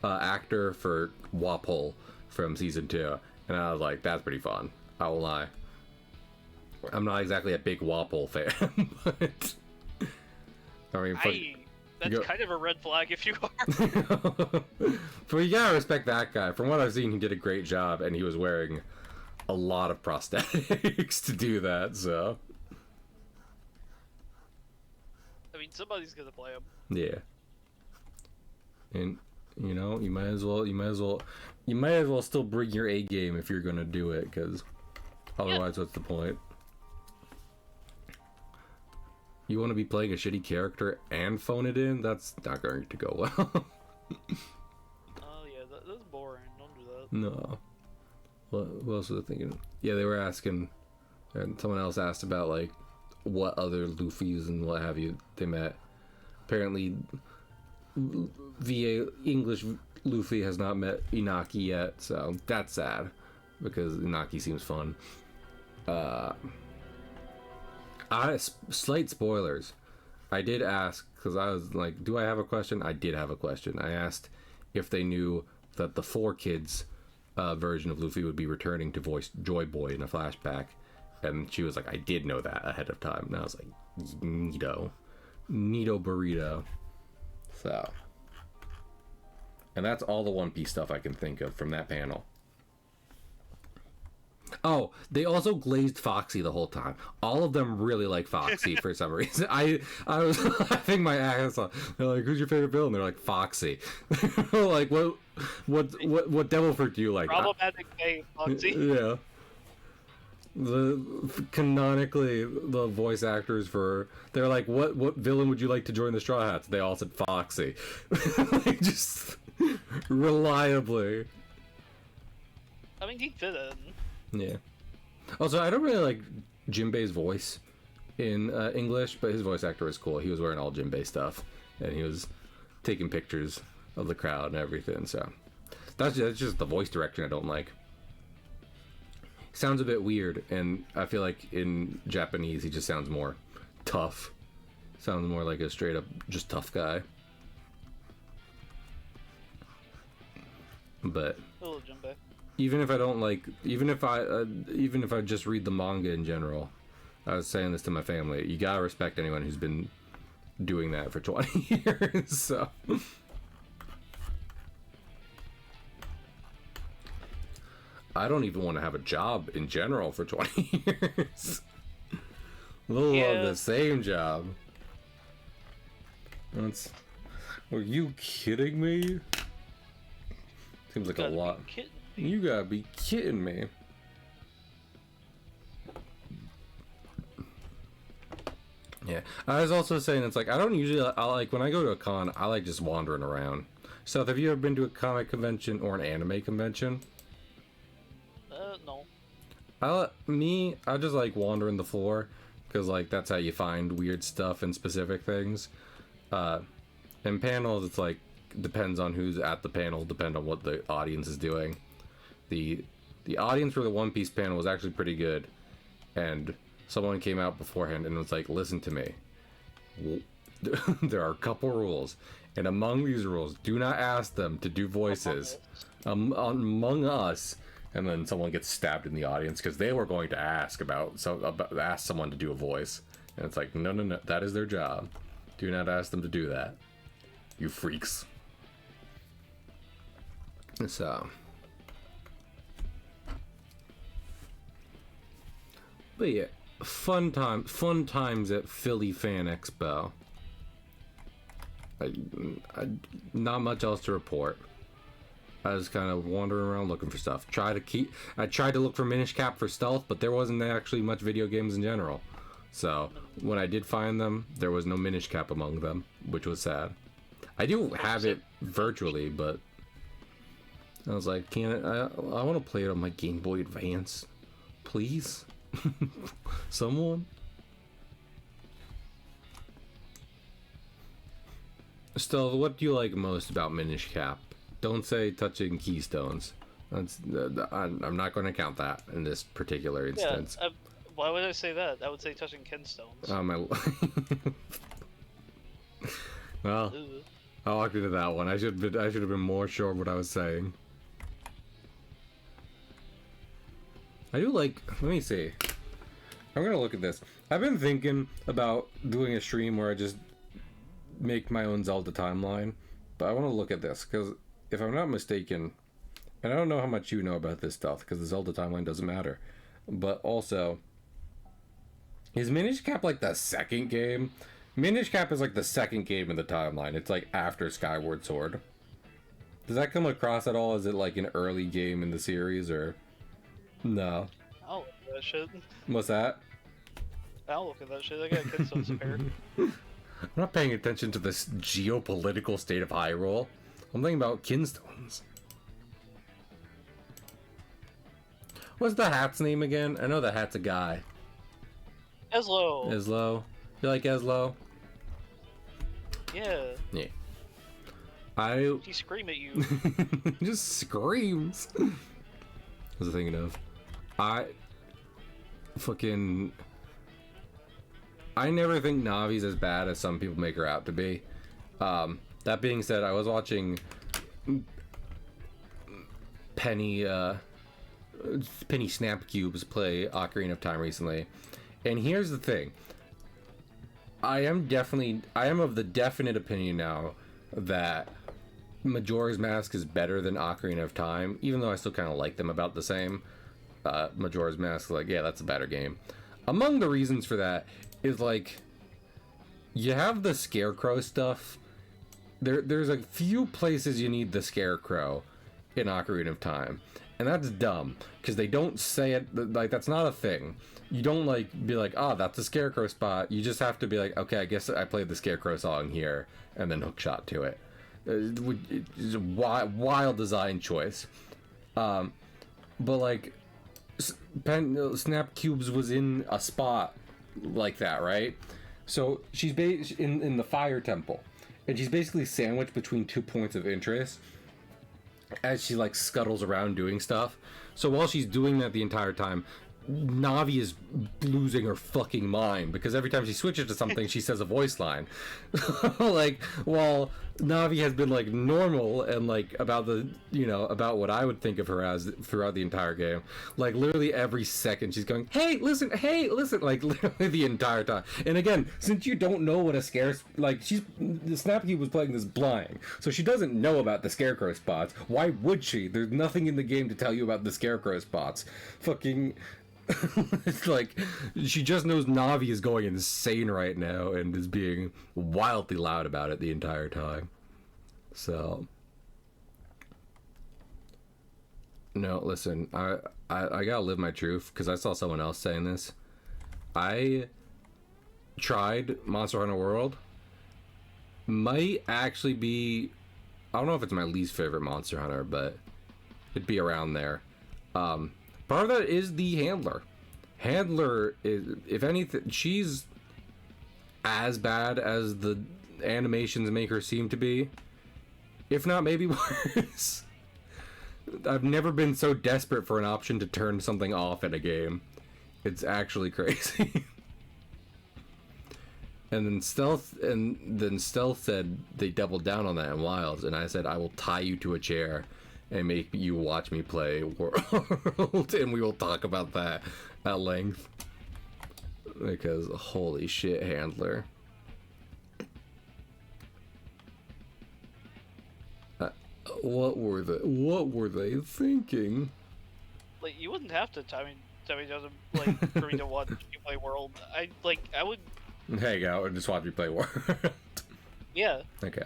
actor for Wapol from season 2, and I was like, that's pretty fun. I won't lie. I'm not exactly a big Wapol fan, but I mean, that's kind of a red flag if you are. But you gotta respect that guy. From what I've seen, he did a great job, and he was wearing a lot of prosthetics to do that. So, I mean, somebody's gonna play him. Yeah, and you know, you might as well still bring your A game if you're gonna do it, because otherwise, what's the point? You want to be playing a shitty character and phone it in? That's not going to go well. Oh yeah, that's boring. Don't do that. No. What else was I thinking? Yeah, they were asking, and someone else asked about like what other Luffys and what have you they met. Apparently, VA English Luffy has not met Inaki yet, so that's sad because Inaki seems fun. Slight spoilers. I did ask because I was like, do I have a question? I did have a question. I asked if they knew that the 4Kids version of Luffy would be returning to voice Joy Boy in a flashback, and she was like, I did know that ahead of time. And I was like, neato burrito. So, and that's all the One Piece stuff I can think of from that panel. Oh, they also glazed Foxy the whole time. All of them really like Foxy for some reason. I was laughing my ass off. They're like, "Who's your favorite villain?" They're like, "Foxy." Like, what devil fruit do you like? Problematic name, Foxy. Yeah. Canonically, the voice actors for they're like, what villain would you like to join the Straw Hats? They all said Foxy. Like, just reliably. I mean, he'd fit in. Yeah. Also, I don't really like Jinbei's voice in English, but his voice actor was cool. He was wearing all Jinbei stuff, and he was taking pictures of the crowd and everything. So that's just the voice direction I don't like. Sounds a bit weird, and I feel like in Japanese he just sounds more tough. Sounds more like a straight up just tough guy. But Hello, Jinbei. even if I don't like, even if I just read the manga in general, I was saying this to my family. You gotta respect anyone who's been doing that for 20 years. So. I don't even want to have a job in general for 20 years. Let alone the same job. Are you kidding me? Seems like a lot. You gotta be kidding me. Yeah, I was also saying it's like I don't usually I like when I go to a con I like just wandering around. Seth, have you ever been to a comic convention or an anime convention? No. I just like wandering the floor because like that's how you find weird stuff and specific things. In panels, it's like depends on who's at the panel, depend on what the audience is doing. The audience for the One Piece panel was actually pretty good, and someone came out beforehand and was like, "Listen to me. There are a couple rules, and among these rules, do not ask them to do voices among us." And then someone gets stabbed in the audience because they were going to ask ask someone to do a voice, and it's like, no, that is their job. Do not ask them to do that, you freaks. So, but yeah, fun times at Philly Fan Expo. Not much else to report. I was kind of wandering around looking for stuff. I tried to look for Minish Cap for stealth, but there wasn't actually much video games in general. So when I did find them, there was no Minish Cap among them, which was sad. I do have it virtually, but I was like, I want to play it on my Game Boy Advance, please, someone. Stealth, what do you like most about Minish Cap? Don't say touching keystones. I'm not going to count that in this particular instance. Yeah, why would I say that? I would say touching kinstones. Well, I walked into that one. I should have been more sure of what I was saying. I do like. Let me see. I'm gonna look at this. I've been thinking about doing a stream where I just make my own Zelda timeline, but I want to look at this because if I'm not mistaken, and I don't know how much you know about this stuff because the Zelda timeline doesn't matter, but also, is Minish Cap like the second game? Minish Cap is like the second game in the timeline. It's like after Skyward Sword. Does that come across at all? Is it like an early game in the series or no? I'll look at that shit. What's that? I'll look at that shit. I got kinstones apparent. I'm not paying attention to this geopolitical state of Hyrule. I'm thinking about kinstones. What's the hat's name again? I know the hat's a guy. Eslo. Eslo. You like Eslo? Yeah. Yeah. He scream at you. Just screams. What was I thinking of? I never think Navi's as bad as some people make her out to be. That being said, I was watching Penny Snapcubes play Ocarina of Time recently, and here's the thing. I am of the definite opinion now that Majora's Mask is better than Ocarina of Time, even though I still kind of like them about the same. Majora's Mask, like, yeah, that's a better game. Among the reasons for that is, like, you have the Scarecrow stuff. There's a few places you need the Scarecrow in Ocarina of Time. And that's dumb, because they don't say it, like, that's not a thing. You don't, like, be like, oh, that's a Scarecrow spot. You just have to be like, okay, I guess I played the Scarecrow song here, and then hookshot to it. It's a wild design choice. But, like, Snap Cubes was in a spot like that, right? So she's in the Fire Temple, and she's basically sandwiched between 2 points of interest as she like scuttles around doing stuff. So while she's doing that the entire time, Navi is losing her fucking mind, because every time she switches to something she says a voice line. Like, while Navi has been like normal and like about the, you know, about what I would think of her as throughout the entire game, like literally every second she's going, hey listen, like literally the entire time. And again, since you don't know what a scare, like, the Snappy was playing this blind, so she doesn't know about the Scarecrow spots. Why would she? There's nothing in the game to tell you about the Scarecrow spots. Fucking it's like she just knows Navi is going insane right now and is being wildly loud about it the entire time. So no, listen, I gotta live my truth, because I saw someone else saying this. I tried Monster Hunter World. Might actually be, I don't know if it's my least favorite Monster Hunter, but it'd be around there. Part of that is the handler. Handler is, if anything, she's as bad as the animations make her seem to be, if not maybe worse. I've never been so desperate for an option to turn something off in a game. It's actually crazy. And then Stealth said they doubled down on that in Wilds, and I said I will tie you to a chair and make you watch me play World, and we will talk about that at length, because holy shit, handler. What were they thinking? Like, you wouldn't have to tell me doesn't, like, for me to watch you play World. I would hang out and just watch me play World. Yeah. Okay.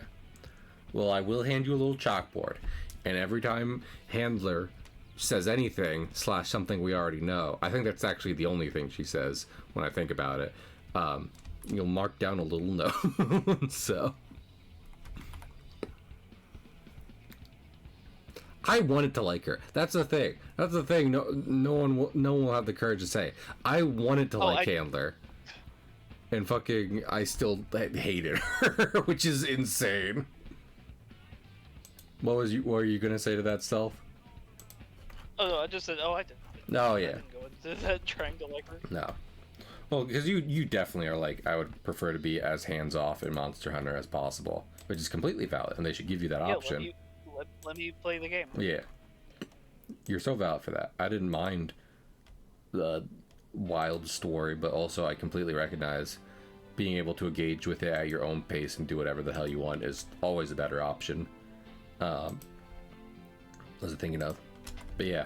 Well, I will hand you a little chalkboard, and every time handler says anything / something we already know, I think that's actually the only thing she says when I think about it, you'll mark down a little note. So I wanted to like her. That's the thing. No one will have the courage to say I wanted to like handler, and fucking I still hated her, which is insane. What were you gonna say to that, Stealth? Oh, no, I just said, I didn't. Oh, I yeah. didn't go into that trying to like her. No. Well, because you definitely are like, I would prefer to be as hands-off in Monster Hunter as possible, which is completely valid, and they should give you that option. Let me play the game. Yeah. You're so valid for that. I didn't mind the wild story, but also I completely recognize being able to engage with it at your own pace and do whatever the hell you want is always a better option. Was it thinking of? But yeah,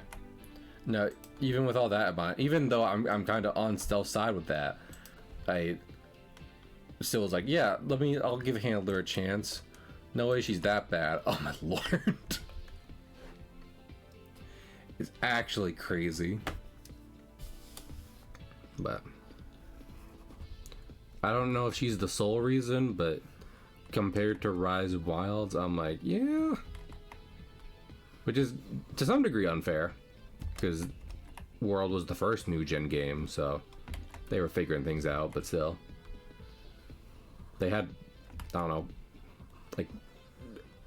no. Even with all that in mind, even though I'm kind of on Stealth's side with that, I still was like, yeah, I'll give handler a chance. No way she's that bad. Oh my lord, it's actually crazy. But I don't know if she's the sole reason, but compared to Rise of Wilds, I'm like, yeah. Which is, to some degree, unfair, because World was the first new gen game, so they were figuring things out, but still. They had, I don't know, like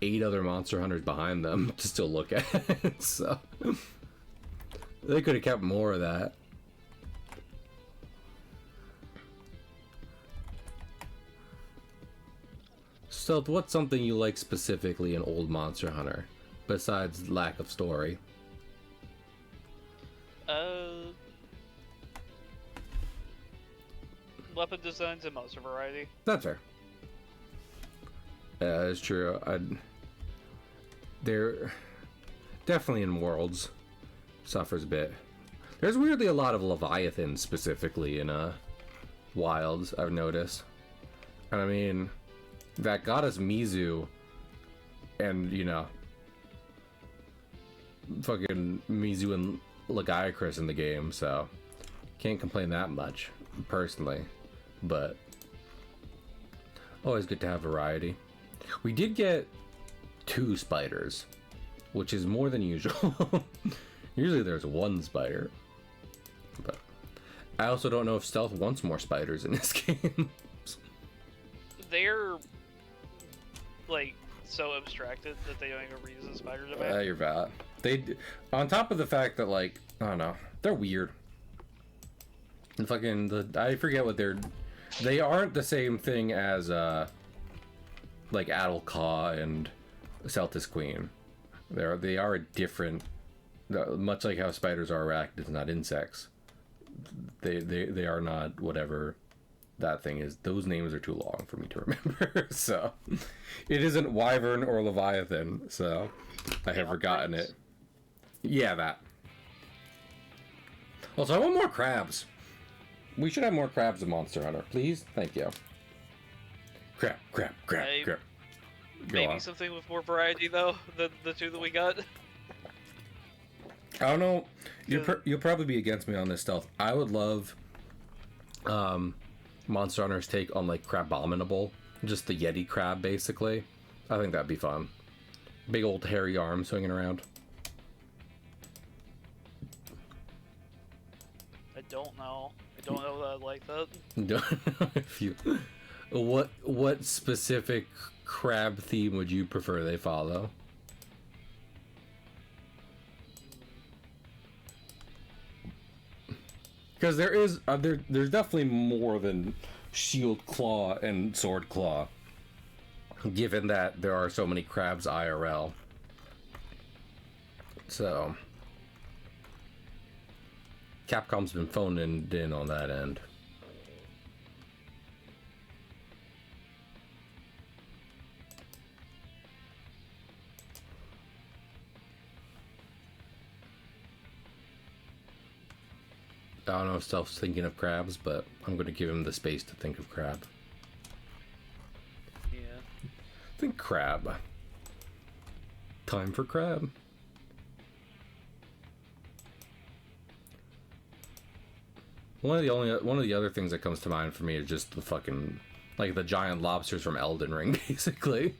8 other Monster Hunters behind them to still look at, so they could have kept more of that. Stealth, what's something you like specifically in old Monster Hunter, besides lack of story? Weapon designs and monster variety. That's fair. Yeah, it's true. They're definitely in Worlds suffers a bit. There's weirdly a lot of Leviathans specifically in Wilds, I've noticed. And I mean, that goddess Mizu and, you know, fucking Mizu and Lagiacrus in the game, so can't complain that much, personally. But always good to have variety. We did get 2 spiders, which is more than usual. Usually there's 1 spider. But I also don't know if Stealth wants more spiders in this game. They're like so abstracted that they don't even reuse the spiders are back. You're bad. On top of the fact that, like, I don't know, they're weird. And I forget what they aren't the same thing as like Adelcaw and Celtis Queen. They are a different, much like how spiders are arachnids, not insects. They are not whatever that thing is. Those names are too long for me to remember. So it isn't Wyvern or Leviathan, so I have forgotten it. Yeah, that. Also, I want more crabs. We should have more crabs in Monster Hunter, please. Thank you. Crab. Maybe something with more variety though than the 2 that we got. I don't know. You'll probably be against me on this, Stealth. I would love Monster Hunter's take on, like, Crabominable. Just the Yeti crab, basically. I think that'd be fun. Big old hairy arm swinging around. I don't know that I like that. Don't know if you... What specific crab theme would you prefer they follow? Because there is there's definitely more than Shield Claw and Sword Claw, given that there are so many crabs IRL. So Capcom's been phoning in on that end. I don't know if Stealth's thinking of crabs, but I'm going to give him the space to think of crab. Yeah. Think crab. Time for crab. One of the other things that comes to mind for me is just the fucking, like, the giant lobsters from Elden Ring, basically.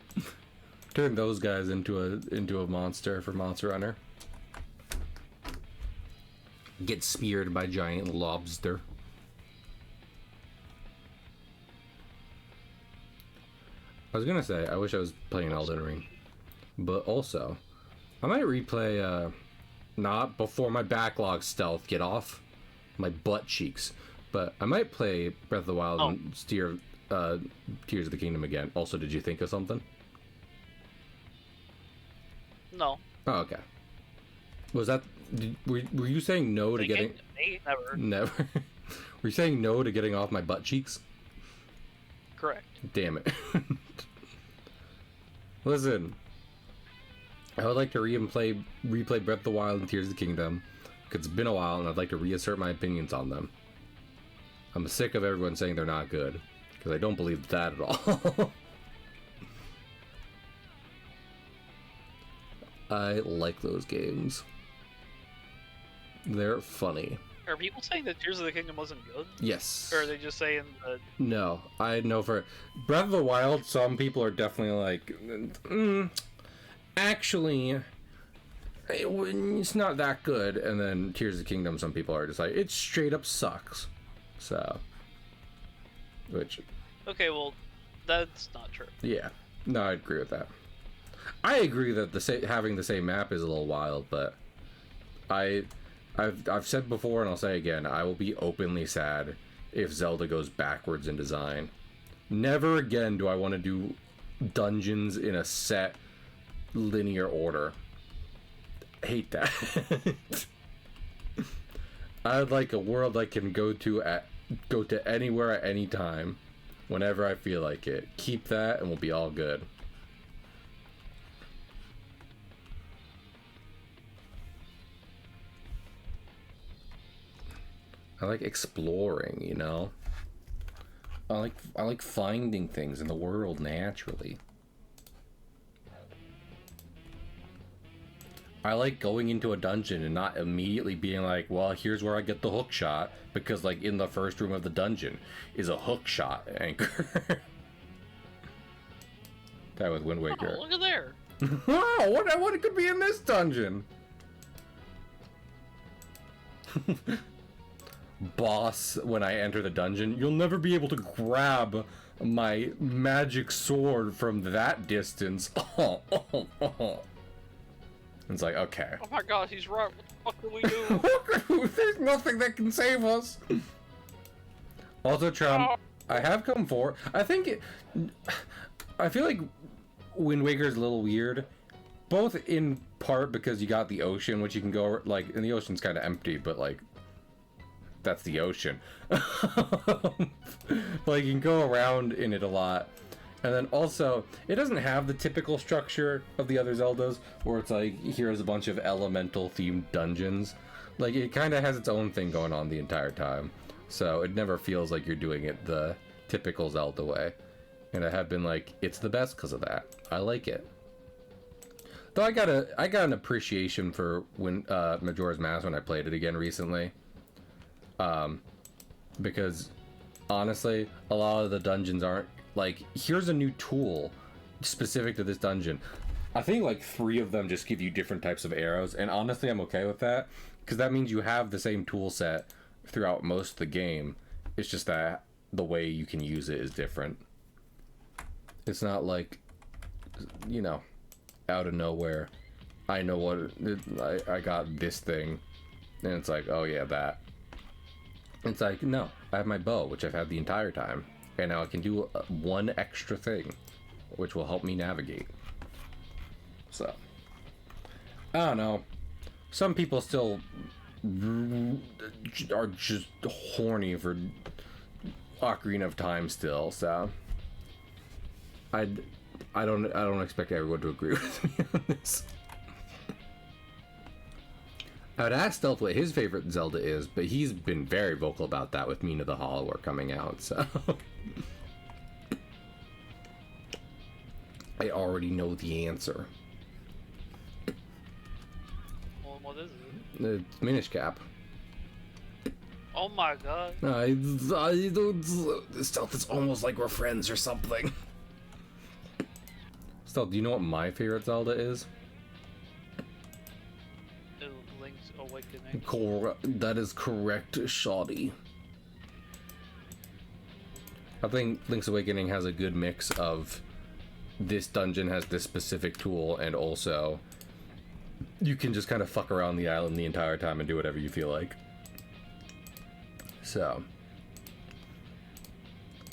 Turn those guys into a monster for Monster Hunter. Get speared by giant lobster. I was gonna say, I wish I was playing Elden Ring. But also, I might replay, not before my backlog Stealth get off my butt cheeks, but I might play Breath of the Wild and Tears of the Kingdom again. Also, did you think of something? No. Oh, okay. Was that... Were you saying no to getting... Never. Never. Were you saying no to getting off my butt cheeks? Correct. Damn it. Listen. I would like to replay Breath of the Wild and Tears of the Kingdom, because it's been a while and I'd like to reassert my opinions on them. I'm sick of everyone saying they're not good, because I don't believe that at all. I like those games. They're funny. Are people saying that Tears of the Kingdom wasn't good? Yes. Or are they just saying that... No, I know for Breath of the Wild, some people are definitely like, actually, it's not that good. And then Tears of the Kingdom, some people are just like, it straight up sucks. So, which... Okay, well, that's not true. Yeah, no, I agree with that. I agree that having the same map is a little wild, but I've said before and I'll say again, I will be openly sad if Zelda goes backwards in design. Never again do I want to do dungeons in a set linear order. I hate that. I would like a world I can go to anywhere at any time, whenever I feel like it. Keep that and we'll be all good. I like exploring, you know? I like finding things in the world naturally. I like going into a dungeon and not immediately being like, well, here's where I get the hook shot, because like in the first room of the dungeon is a hook shot anchor. That was Wind Waker. Oh, look at there. Oh, what could be in this dungeon? Boss, when I enter the dungeon, you'll never be able to grab my magic sword from that distance. It's like, okay. Oh my god, he's right. What the fuck do we do? There's nothing that can save us. Also, Trump, I have come for. I feel like Wind Waker is a little weird, both in part because you got the ocean, which you can go like, and the ocean's kind of empty, but like, that's the ocean. Like you can go around in it a lot. And then also, it doesn't have the typical structure of the other Zeldas, where it's like, here's a bunch of elemental-themed dungeons. Like, it kind of has its own thing going on the entire time. So, it never feels like you're doing it the typical Zelda way. And I have been like, it's the best because of that. I like it. Though I got an appreciation for when Majora's Mask when I played it again recently. Because, honestly, a lot of the dungeons aren't like, here's a new tool specific to this dungeon. I think like 3 of them just give you different types of arrows, and honestly I'm okay with that, because that means you have the same tool set throughout most of the game. It's just that the way you can use it is different. It's not like, you know, out of nowhere, I know what I got this thing, and it's like, oh yeah, that. It's like, no, I have my bow, which I've had the entire time. And now I can do one extra thing, which will help me navigate. So, I don't know. Some people still are just horny for Ocarina of Time still. So, I don't expect everyone to agree with me on this. I would ask Stealth what his favorite Zelda is, but he's been very vocal about that with Mina the Hollower coming out, so... I already know the answer. Well, what is it? It's Minish Cap. Oh my god. Stealth is almost like we're friends or something. Stealth, do you know what my favorite Zelda is? Link's Awakening. That is correct, shoddy. I think Link's Awakening has a good mix of this dungeon has this specific tool, and also you can just kind of fuck around the island the entire time and do whatever you feel like. So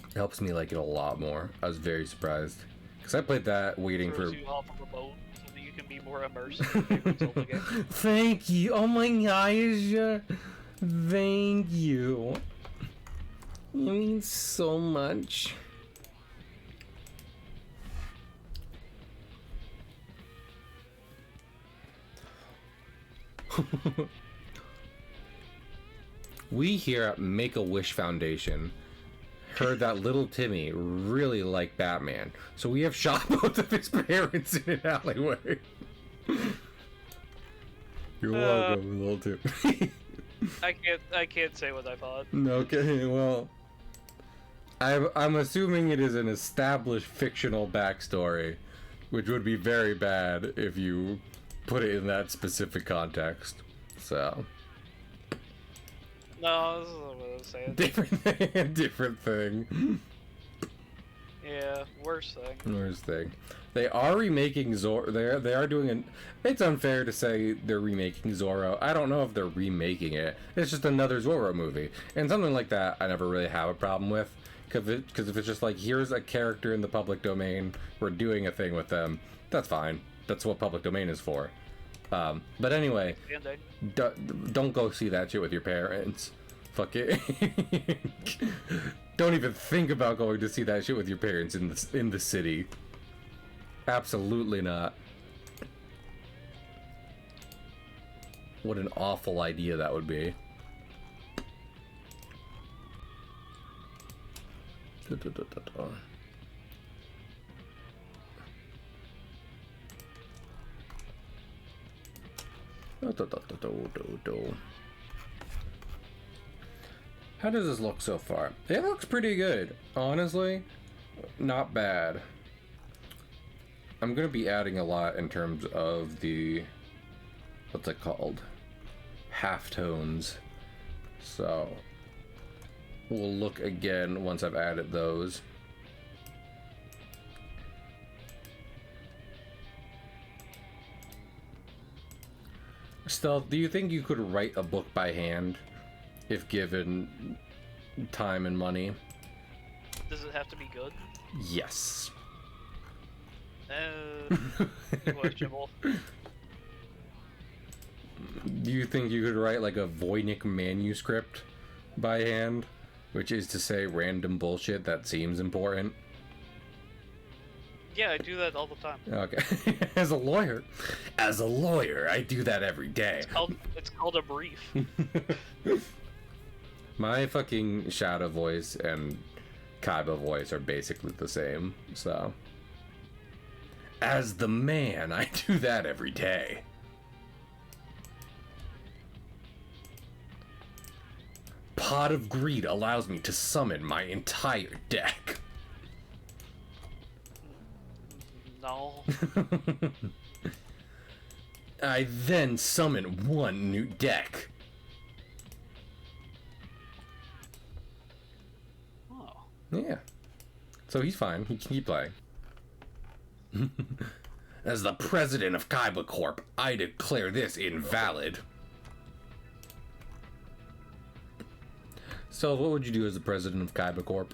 it helps me like it a lot more. I was very surprised because I played that waiting for you off of a boat so that you can be more immersed in the favorite Zelda game. Thank you. Oh my gosh. Thank you. You mean so much. We here at Make-A-Wish Foundation heard that little Timmy really liked Batman, so we have shot both of his parents in an alleyway. You're welcome, little Timmy. I can't say what I thought. Okay, well, I'm assuming it is an established fictional backstory, which would be very bad if you put it in that specific context. So no, this is what I was saying. different thing. Yeah, worst thing. Worst thing. They are remaking Zorro. They are doing an. It's unfair to say they're remaking Zorro. I don't know if they're remaking it. It's just another Zorro movie, and something like that I never really have a problem with. Because if it's just like, here's a character in the public domain, we're doing a thing with them, that's fine. That's what public domain is for. But anyway, don't go see that shit with your parents. Fuck it. Don't even think about going to see that shit with your parents in the city. Absolutely not. What an awful idea that would be. How does this look so far? It looks pretty good, honestly. Not bad. I'm gonna be adding a lot in terms of the, what's it called? Halftones. So we'll look again once I've added those. Stealth, do you think you could write a book by hand if given time and money? Does it have to be good? Yes. Questionable. Do you think you could write like a Voynich manuscript by hand? Which is to say random bullshit that seems important? Yeah, I do that all the time. Okay. As a lawyer, I do that every day. It's called a brief. My fucking Shadow voice and Kaiba voice are basically the same, so. As the man, I do that every day. Pot of Greed allows me to summon my entire deck. No. I then summon one new deck. Oh. Yeah. So he's fine. He can keep playing. As the president of Kaiba Corp, I declare this invalid. So, what would you do as the president of Kaiba Corp?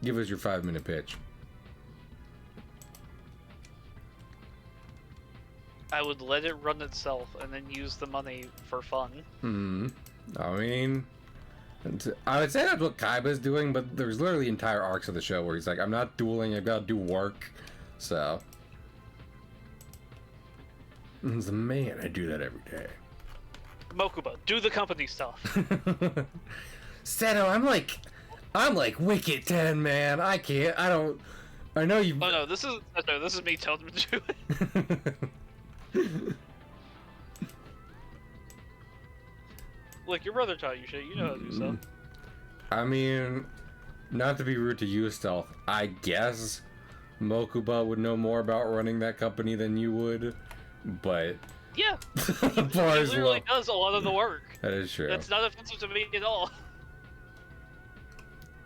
Give us your 5-minute pitch. I would let it run itself and then use the money for fun. I mean, I would say that's what Kaiba's doing, but there's literally entire arcs of the show where he's like, I'm not dueling, I've got to do work. So, as a man, I do that every day. Mokuba, do the company stuff. Seto, I'm like Wicked 10, man. I know you. Oh no, this is me telling him to do it. Look, your brother taught you shit. You know how to do stuff. I mean, not to be rude to you, Stealth. I guess Mokuba would know more about running that company than you would, but yeah, he Bars literally does a lot of the work. That is true. That's not offensive to me at all.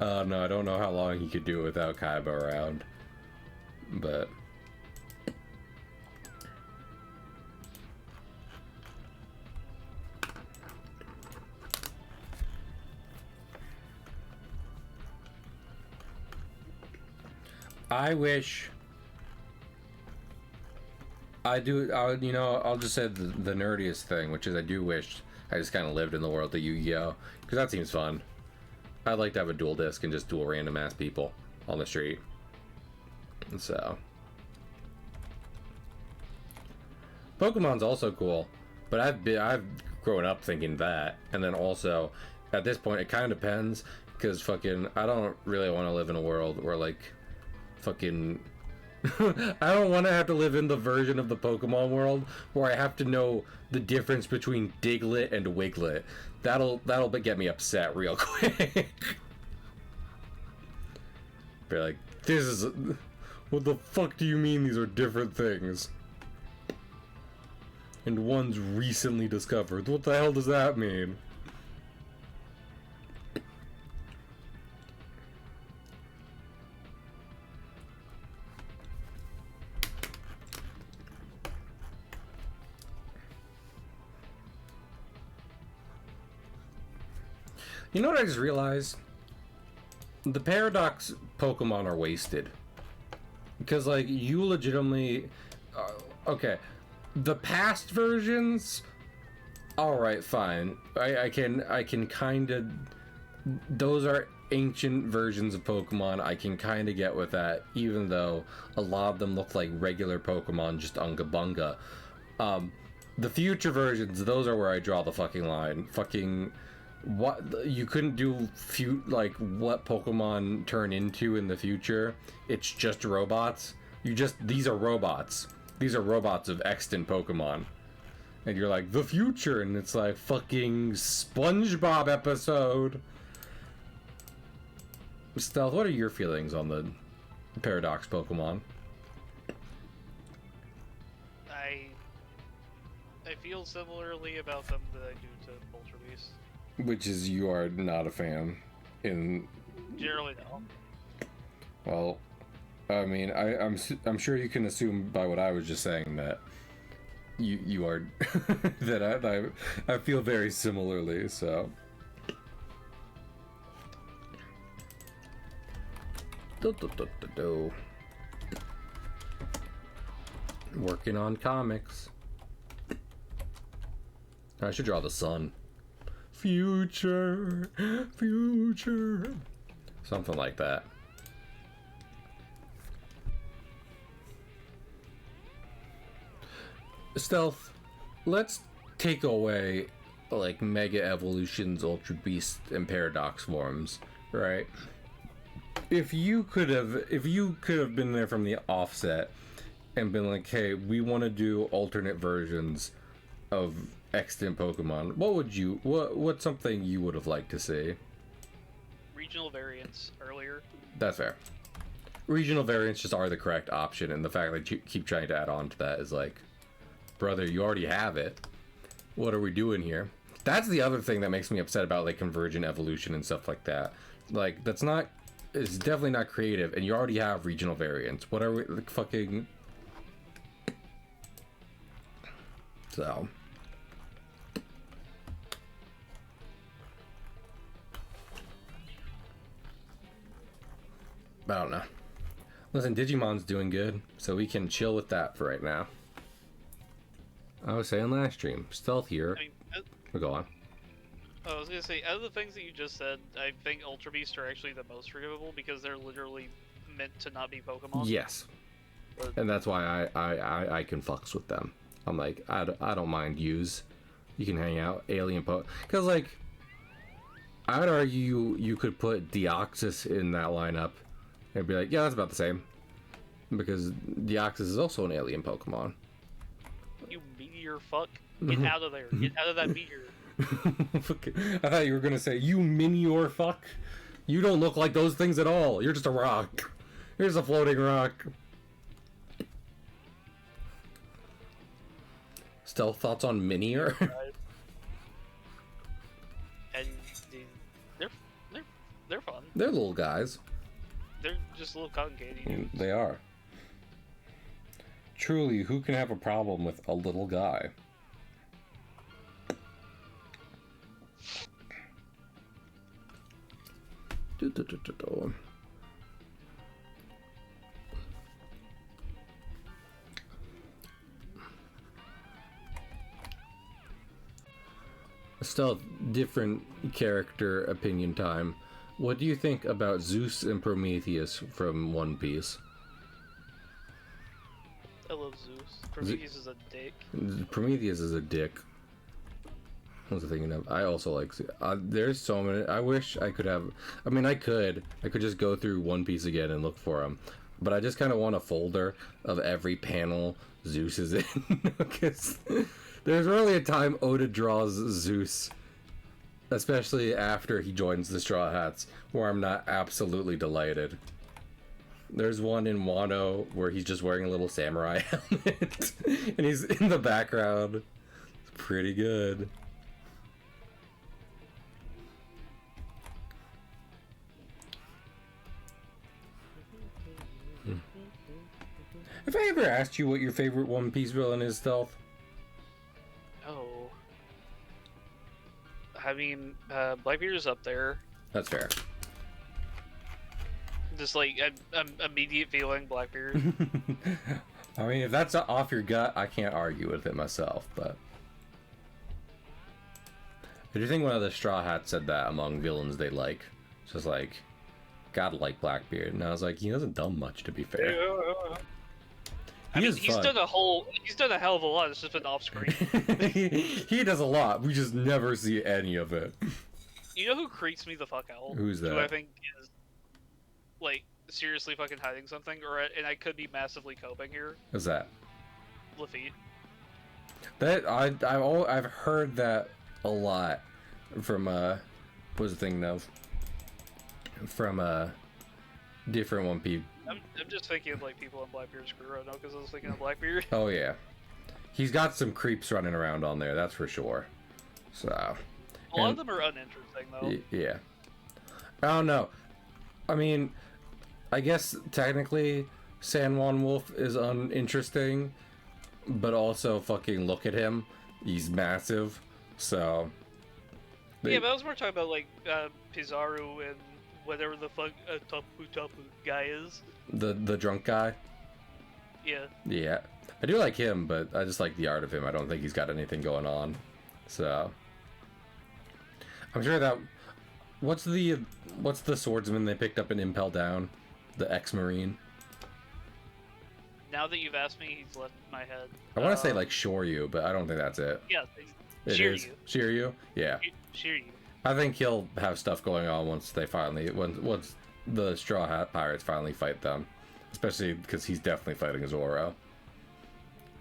No, I don't know how long he could do it without Kaiba around, but. I wish I'll just say the nerdiest thing, which is I do wish I just kind of lived in the world of Yu-Gi-Oh! Because that seems fun. I'd like to have a dual disc and just duel random ass people on the street. And so. Pokemon's also cool, but I've grown up thinking that, and then also, at this point, it kind of depends, because fucking, I don't really want to live in a world where, like, fucking I don't want to have to live in the version of the Pokemon world where I have to know the difference between Diglett and Wiglet. That'll get me upset real quick. Be like, this is what the fuck do you mean these are different things? And one's recently discovered. What the hell does that mean? You know what I just realized? The Paradox Pokemon are wasted. Because, like, you legitimately... okay. The past versions... Alright, fine. I can kind of... Those are ancient versions of Pokemon. I can kind of get with that. Even though a lot of them look like regular Pokemon, just Unga Bunga. The future versions, those are where I draw the fucking line. Fucking... what you couldn't do like what Pokemon turn into in the future. It's just robots. These are robots. These are robots of extant Pokemon. And you're like, the future, and it's like fucking SpongeBob episode. Stealth, what are your feelings on the Paradox Pokemon? I feel similarly about them that I do to Ultra Beast. Which is, you are not a fan in... Generally, no. Well, I mean, I'm sure you can assume by what I was just saying that you are that I feel very similarly. So working on comics. I should draw the sun. Future, future, something like that. Stealth, let's take away like Mega Evolutions, Ultra Beast, and Paradox forms, right? If you could have been there from the offset and been like, hey, we want to do alternate versions of extant Pokemon, what's something you would have liked to see? Regional variants earlier. That's fair. Regional variants just are the correct option, and the fact that you keep trying to add on to that is like, brother, you already have it. What are we doing here? That's the other thing that makes me upset about like convergent evolution and stuff like that. Like, it's definitely not creative, and you already have regional variants. What are we like, fucking... So... I don't know. Listen, Digimon's doing good, so we can chill with that for right now. I was saying last stream, Stealth here. We'll go on. I was gonna say, out of the things that you just said, I think Ultra Beasts are actually the most forgivable because they're literally meant to not be Pokemon. Yes. And that's why I can fucks with them. I'm like, I don't mind use. You can hang out, alien because like, I'd argue you could put Deoxys in that lineup and be like, yeah, that's about the same. Because Deoxys is also an alien Pokemon. You meteor fuck. Get out of there. Get out of that meteor. I thought you were gonna say, you minior fuck. You don't look like those things at all. You're just a rock. You're just a floating rock. Stealth thoughts on Minior? And they're fun. They're little guys. They're just little cotton candy dudes. They are. Truly, who can have a problem with a little guy? Still, different character opinion time. What do you think about Zeus and Prometheus from One Piece? I love Zeus. Prometheus is a dick. Prometheus is a dick. What was I thinking of? I also like... there's so many... I wish I could have... I mean, I could just go through One Piece again and look for them. But I just kind of want a folder of every panel Zeus is in. Because there's really a time Oda draws Zeus, especially after he joins the Straw Hats, where I'm not absolutely delighted. There's one in Wano where he's just wearing a little samurai helmet. And he's in the background. It's pretty good. Have I ever asked you what your favorite One Piece villain is, Stealth? Oh. I mean, Blackbeard's up there. That's fair. Just like, I'm immediate feeling Blackbeard. I mean, if that's off your gut, I can't argue with it myself, but... I do think one of the Straw Hats said that among villains they like. It's just like, gotta like Blackbeard. And I was like, he hasn't done much, to be fair. Yeah. He's done a hell of a lot. It's just been off screen. he does a lot. We just never see any of it. You know who creeps me the fuck out? Who's Who I that? think is like seriously fucking hiding something, and I could be massively coping here. Who's that? Lafitte. That I've heard that a lot from what was the thing of from different One Piece. I'm just thinking of like people in Blackbeard's crew right now because I was thinking of Blackbeard. Oh yeah, he's got some creeps running around on there, that's for sure. So A lot of them are uninteresting though. Yeah, I don't know. I mean, I guess technically San Juan Wolf is uninteresting, but also fucking look at him, he's massive. So Yeah, but I was more talking about like Pizarro and whatever the fuck Tapu Tapu guy is. the drunk guy. Yeah. Yeah, I do like him, but I just like the art of him. I don't think he's got anything going on. So I'm sure that what's the swordsman they picked up in Impel Down, the ex-marine. Now that you've asked me, he's left my head. I want to say like Shoryu, but I don't think that's it. Yeah, It is Shiryu. Yeah, Shiryu. I think he'll have stuff going on once once the Straw Hat Pirates finally fight them, especially because he's definitely fighting Zoro.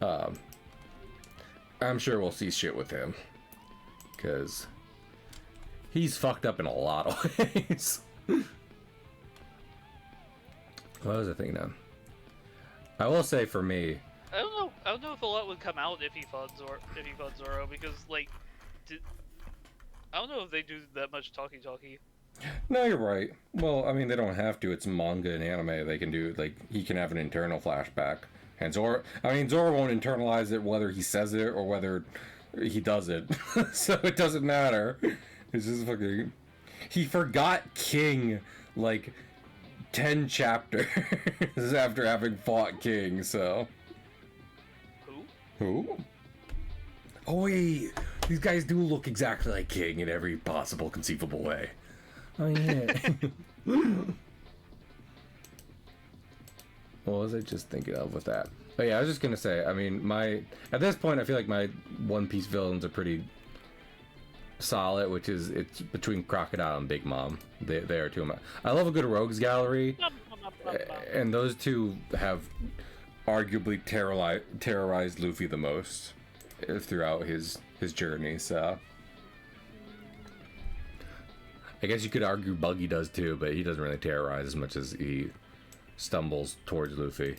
I'm sure we'll see shit with him, because he's fucked up in a lot of ways. What was I thinking of? I will say for me, I don't know. I don't know if a lot would come out if he fought Zoro because like, I don't know if they do that much talkie. no, you're right. Well, I mean, they don't have to. It's manga and anime. They can do, like, he can have an internal flashback. And Zoro won't internalize it whether he says it or whether he does it. So it doesn't matter. It's just fucking... He forgot King, like, 10 chapters after having fought King, so... Who? Oh, wait. These guys do look exactly like King in every possible conceivable way. Oh, yeah. What was I just thinking of with that? Oh, yeah, I was just gonna say, I mean, at this point, I feel like my One Piece villains are pretty solid, which is, it's between Crocodile and Big Mom. They are two of my... I love a good rogues gallery, and those two have arguably terrorized Luffy the most throughout his journey, so... I guess you could argue Buggy does too, but he doesn't really terrorize as much as he stumbles towards Luffy.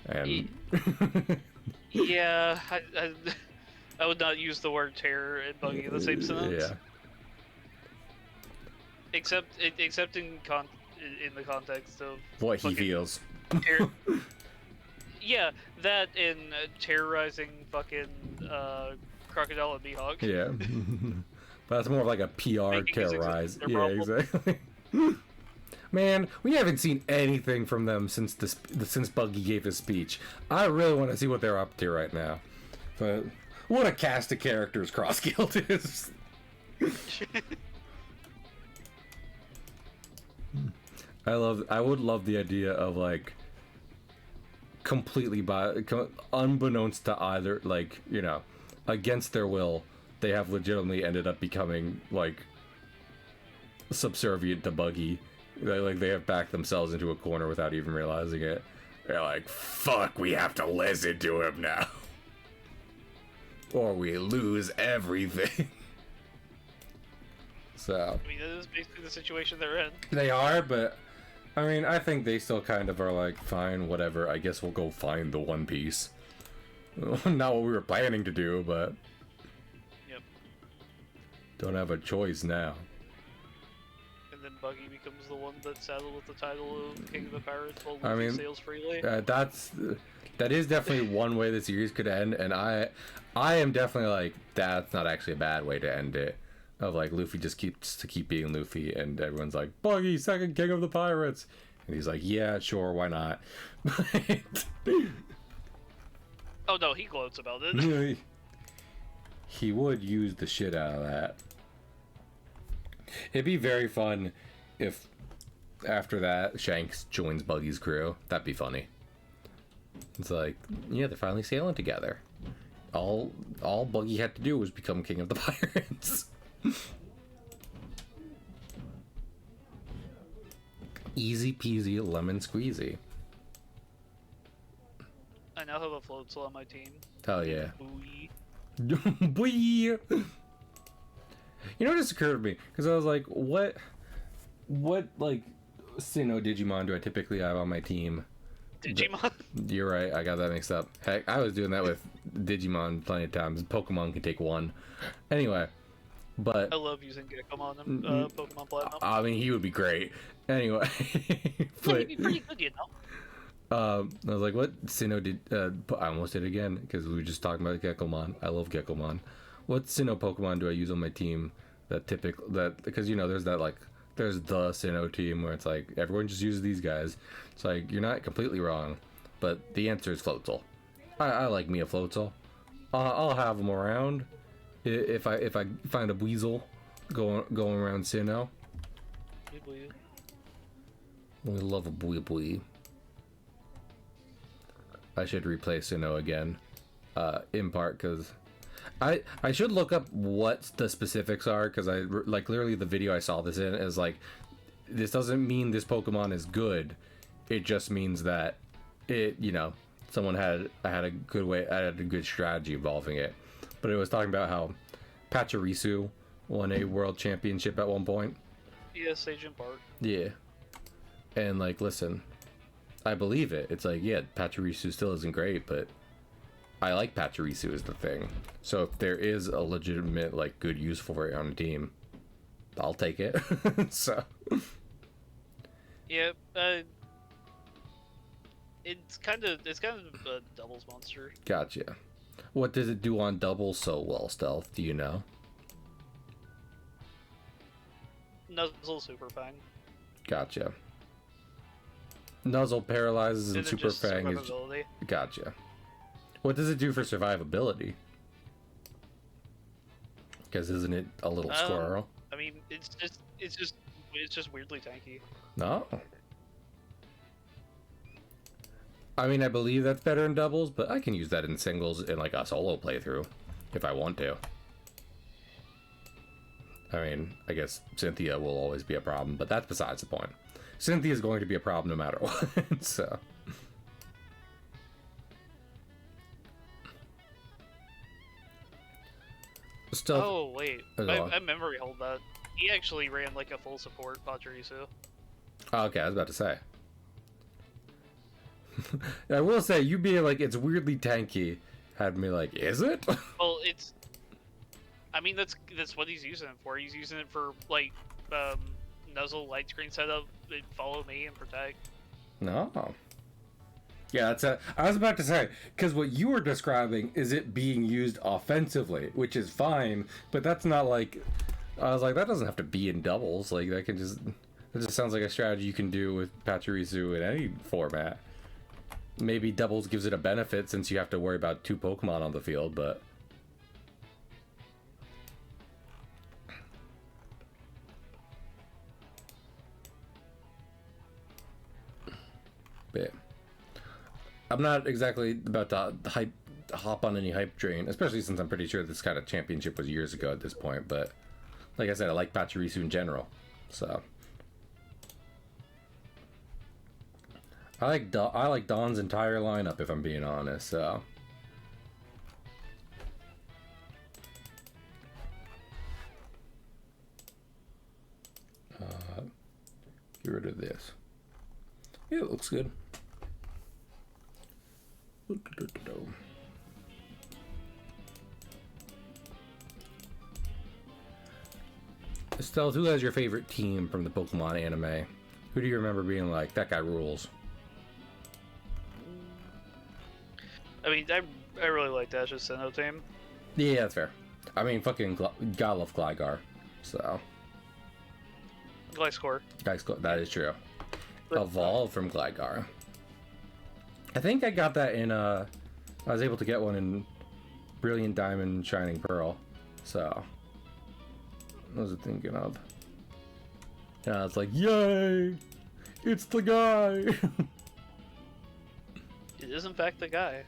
And yeah, I would not use the word terror and Buggy in the same sentence. Yeah. Except in the context of What he feels. Yeah, that and terrorizing fucking Crocodile and Mihawk. Yeah. But that's more of like a PR terrorize. Yeah, exactly. Man, we haven't seen anything from them since since Buggy gave his speech. I really want to see what they're up to right now. But what a cast of characters Cross Guild is. I would love the idea of like completely unbeknownst to either, like, you know, against their will, they have legitimately ended up becoming like subservient to Buggy. They have backed themselves into a corner without even realizing it. They're like, fuck, we have to listen to him now. Or we lose everything. So. I mean, that is basically the situation they're in. They are, but I mean, I think they still kind of are like, fine, whatever, I guess we'll go find the One Piece. Not what we were planning to do, but... Yep. Don't have a choice now. And then Buggy becomes the one that's saddled with the title of King of the Pirates while I mean, sails freely. That is definitely one way the series could end, and I am definitely like, that's not actually a bad way to end it. Of like, Luffy just keep being Luffy, and everyone's like, Buggy, second king of the pirates, and he's like, yeah, sure, why not? Oh no, he gloats about it. He would use the shit out of that. It'd be very fun if after that Shanks joins Buggy's crew. That'd be funny. It's like, yeah, they're finally sailing together. All Buggy had to do was become king of the pirates. Easy peasy lemon squeezy. I now have a Floatzel on my team. Hell yeah. Booey. Boy. You know what just occurred to me? Because I was like, what like Sinnoh Digimon do I typically have on my team? Digimon? You're right, I got that mixed up. Heck, I was doing that with Digimon plenty of times. Pokemon can take one. Anyway, but I love using Gekomon in Pokemon Platinum. I mean, he would be great. Anyway, Yeah, but he'd be pretty good, you know? I was like, what Sinnoh did? I almost did it again because we were just talking about Gekomon. I love Gekomon. What Sinnoh Pokemon do I use on my team that because you know there's that like there's the Sinnoh team where it's like everyone just uses these guys. It's like you're not completely wrong, but the answer is Floatzel. I like me a Floatzel. I'll have them around if I find a Weasel going around Sinnoh. We love a Bui. I should replay Sinnoh again, in part because I should look up what the specifics are because I like literally the video I saw this in is like this doesn't mean this Pokemon is good, it just means that it someone had a good strategy involving it, but it was talking about how Pachirisu won a world championship at one point. Yes, Agent Bart. Yeah, and like listen. I believe it. It's like, yeah, Pachirisu still isn't great, but I like Pachirisu is the thing. So if there is a legitimate, like, good use for it on a team, I'll take it. So. Yeah, it's kind of a doubles monster. Gotcha. What does it do on doubles so well, Stealth? Do you know? Nuzzle super fine. Gotcha. Nuzzle paralyzes and Super Fang is... Gotcha. What does it do for survivability? Because isn't it a little squirrel? I mean, it's just weirdly tanky. No. I mean, I believe that's better in doubles, but I can use that in singles in like a solo playthrough if I want to. I mean, I guess Cynthia will always be a problem, but that's besides the point. Cynthia is going to be a problem no matter what, so. Stuff. Oh, wait. I memory hold that. He actually ran like a full support Pachirisu. Oh, okay, I was about to say. I will say, you being like, it's weirdly tanky, had me like, is it? Well, it's... I mean, that's what he's using it for. He's using it for, like, Nuzzle light screen setup, follow me and protect. No. Yeah, I was about to say, because what you were describing is it being used offensively, which is fine, but that's not like, I was like, that doesn't have to be in doubles, like, that just sounds like a strategy you can do with Pachirisu in any format. Maybe doubles gives it a benefit since you have to worry about two Pokemon on the field, but... But I'm not exactly about to hop on any hype train, especially since I'm pretty sure this kind of championship was years ago at this point. But like I said, I like Pachirisu in general, so I like Dawn's entire lineup if I'm being honest. So get rid of this. Yeah, it looks good. Stealth, who has your favorite team from the Pokemon anime? Who do you remember being like, that guy rules? I mean, I really like Dash's Sinnoh team. Yeah, that's fair. I mean, fucking gotta love Gligar. So. Gliscor. That is true. Evolve from Gligar. I think I got that in I was able to get one in Brilliant Diamond Shining Pearl. So what was I thinking of? Yeah, it's like, yay! It's the guy! It is in fact the guy.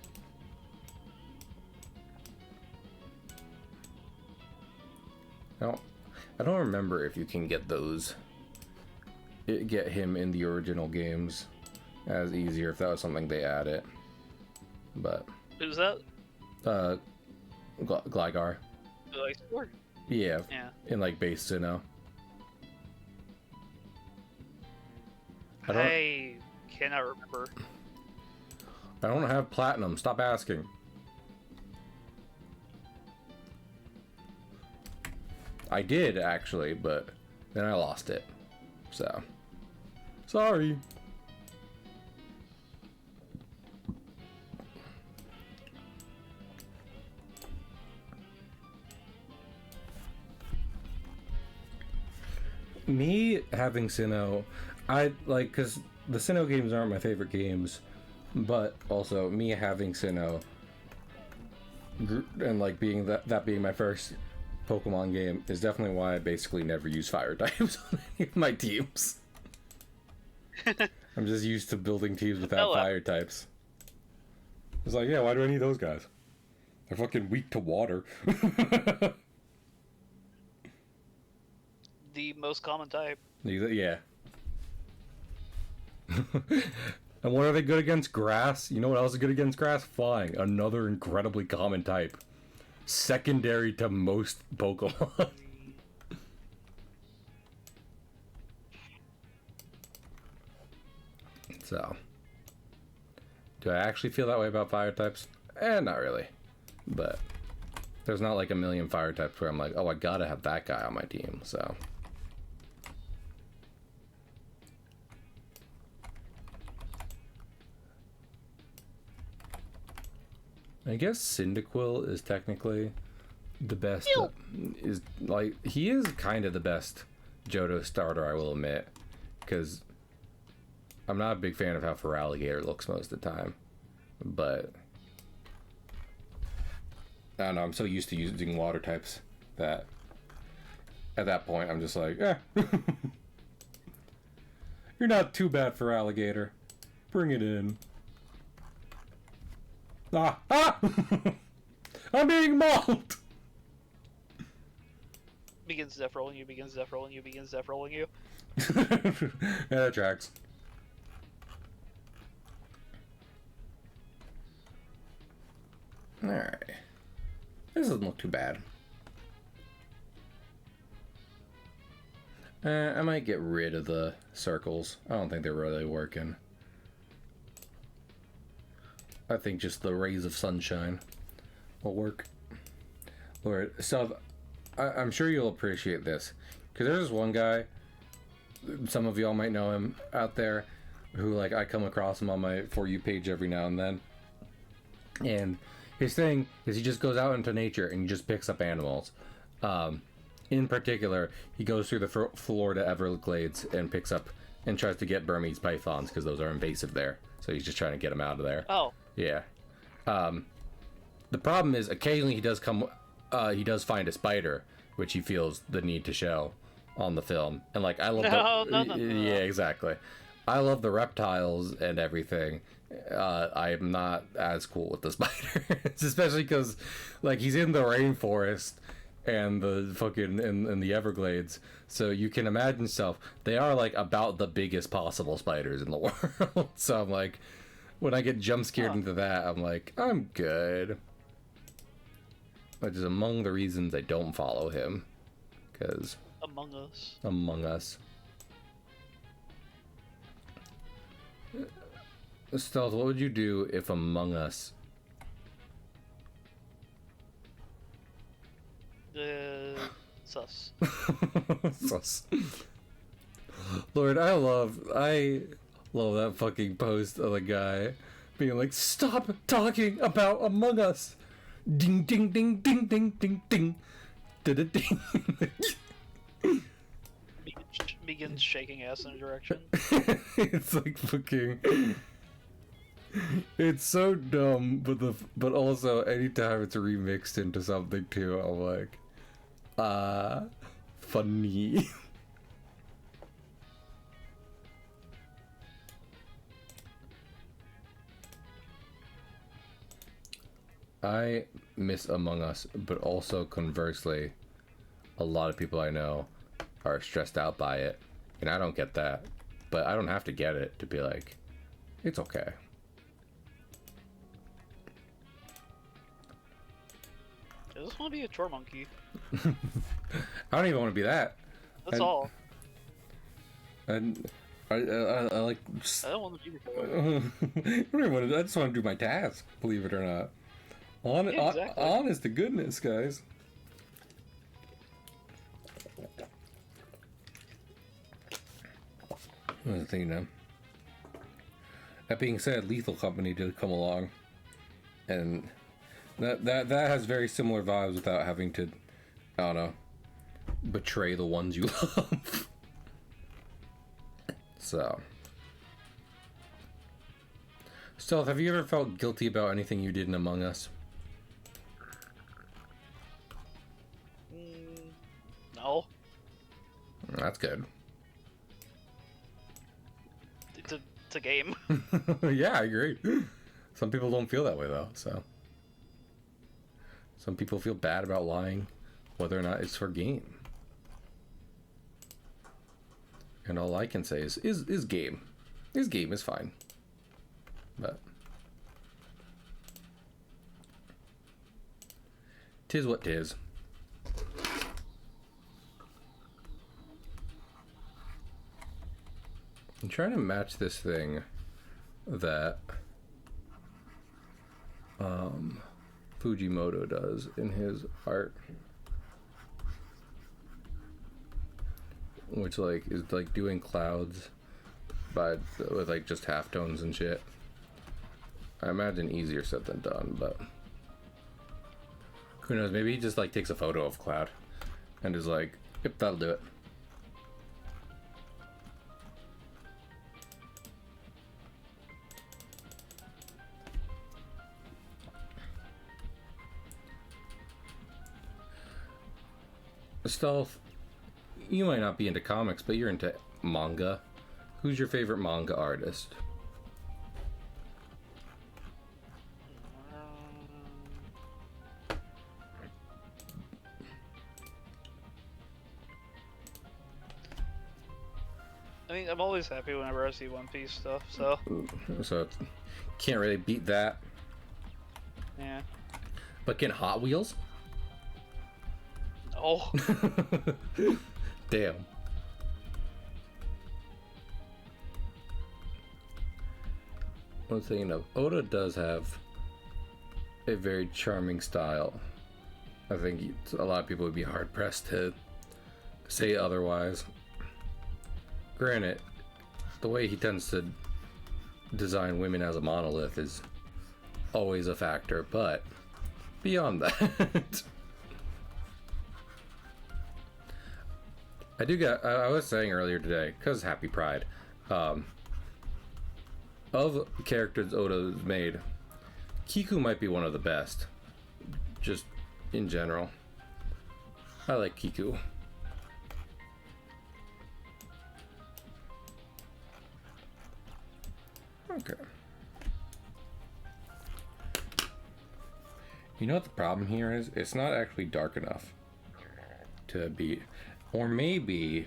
No, I don't remember if you can get those get him in the original games as easier if that was something they added. But Who's that? Gligar. Like, Yeah. yeah. In like base Sinnoh. I cannot remember. I don't have platinum. Stop asking. I did actually, but then I lost it. So, sorry. Me having Sinnoh, I like, because the Sinnoh games aren't my favorite games, but also me having Sinnoh and like being that being my first Pokemon game is definitely why I basically never use fire types on any of my teams. I'm just used to building teams without fire types. It's like, yeah, why do I need those guys? They're fucking weak to water. The most common type. Yeah. And what are they good against? Grass? You know what else is good against grass? Flying. Another incredibly common type. Secondary to most Pokemon. So, do I actually feel that way about fire types? Not really. But there's not like a million fire types where I'm like, oh, I gotta have that guy on my team, so. I guess Cyndaquil is technically the best. Is like, he is kind of the best Johto starter, I will admit, because I'm not a big fan of how Feraligatr looks most of the time, but I don't know, I'm so used to using water types that at that point I'm just like, eh. You're not too bad, Feraligatr. Bring it in. Ah! I'm being mauled! Begins death rolling you, begins death rolling you, begins death rolling you. Yeah, that tracks. Alright. This doesn't look too bad. I might get rid of the circles. I don't think they're really working. I think just the rays of sunshine will work. Lord, so I'm sure you'll appreciate this, because there's this one guy, some of y'all might know him out there, who like I come across him on my For You page every now and then, and his thing is he just goes out into nature and he just picks up animals. In particular, he goes through the Florida Everglades and picks up and tries to get Burmese pythons because those are invasive there. So he's just trying to get them out of there. Oh. Yeah. The problem is occasionally he does find a spider, which he feels the need to show on the film. And like, I love No. Yeah, exactly. I love the reptiles and everything. I'm not as cool with the spiders, especially because like he's in the rainforest and the fucking in the Everglades, so you can imagine yourself, they are like about the biggest possible spiders in the world. So I'm like, when I get jump scared into that, I'm like, I'm good. Which is among the reasons I don't follow him, because Among Us. Stealth, what would you do if Among Us? Sus. Sus. Lord, I love that fucking post of the guy being like, stop talking about Among Us. Ding ding ding ding ding ding ding. Ding. Begins shaking ass in a direction. It's like fucking. It's so dumb, but also anytime it's remixed into something too, I'm like, funny. I miss Among Us, but also conversely, a lot of people I know are stressed out by it And I don't get that. But I don't have to get it to be like, it's okay. I just want to be a chore monkey. I don't even want to be that. That's all. And I like. I don't want to be the chore. I don't even want to, I just want to do my task, believe it or not. Yeah, exactly. Honest to goodness, guys. What was the thing now? That being said, Lethal Company did come along, and that has very similar vibes without having to, I don't know, betray the ones you love. So, Stealth, have you ever felt guilty about anything you did in Among Us? No. That's good. It's a game. Yeah, I agree. Some people don't feel that way though, so. Some people feel bad about lying, whether or not it's for game. And all I can say is game. Is game is fine. But tis what tis. I'm trying to match this thing that Fujimoto does in his art, which like is like doing clouds with like just halftones and shit. I imagine easier said than done, but who knows? Maybe he just like takes a photo of cloud and is like, yep, that'll do it. Stealth, you might not be into comics, but you're into manga. Who's your favorite manga artist? I mean, I'm always happy whenever I see One Piece stuff, so. So can't really beat that. Yeah. But can Hot Wheels? Oh. Damn. One thing of Oda does have a very charming style. I think a lot of people would be hard pressed to say otherwise. Granted, the way he tends to design women as a monolith is always a factor, but beyond that. I was saying earlier today, because Happy Pride, of characters Oda's made, Kiku might be one of the best, just in general. I like Kiku. Okay. You know what the problem here is? It's not actually dark enough to be... Or maybe...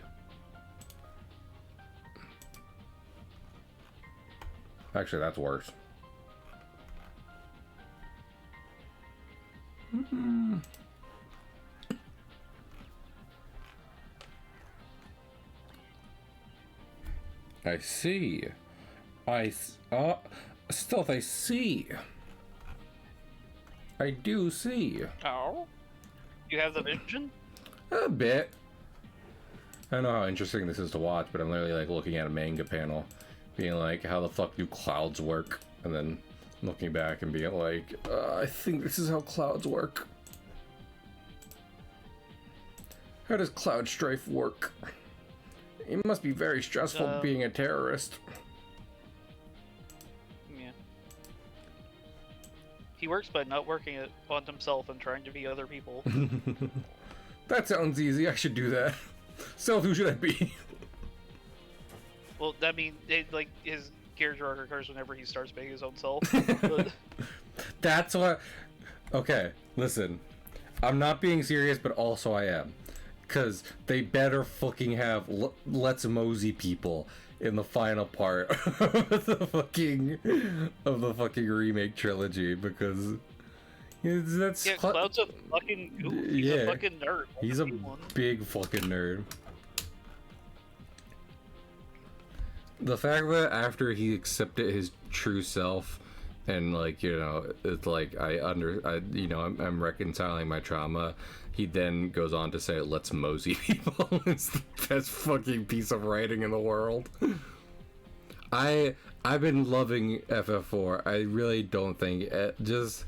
Actually, that's worse. I see. Stealth, I see. I do see. Oh? You have the vision? A bit. I don't know how interesting this is to watch, but I'm literally like looking at a manga panel, being like, how the fuck do clouds work? And then looking back and being like, I think this is how clouds work. How does cloud strife work? It must be very stressful being a terrorist. Yeah. He works by not working on himself and trying to be other people. That sounds easy. I should do that. Stealth, who should I be? Well, I mean, like, his character arc occurs whenever he starts being his own self. But... That's what... Okay, listen. I'm not being serious, but also I am. Because they better fucking have Let's Mosey people in the final part of the fucking remake trilogy, because that's Cloud's a fucking goof. He's a fucking nerd. He's a big fucking nerd. The fact that after he accepted his true self, and like, you know, it's like I'm reconciling my trauma, he then goes on to say, "Let's Mosey people." It's the best fucking piece of writing in the world. I've been loving FF4. I really don't think just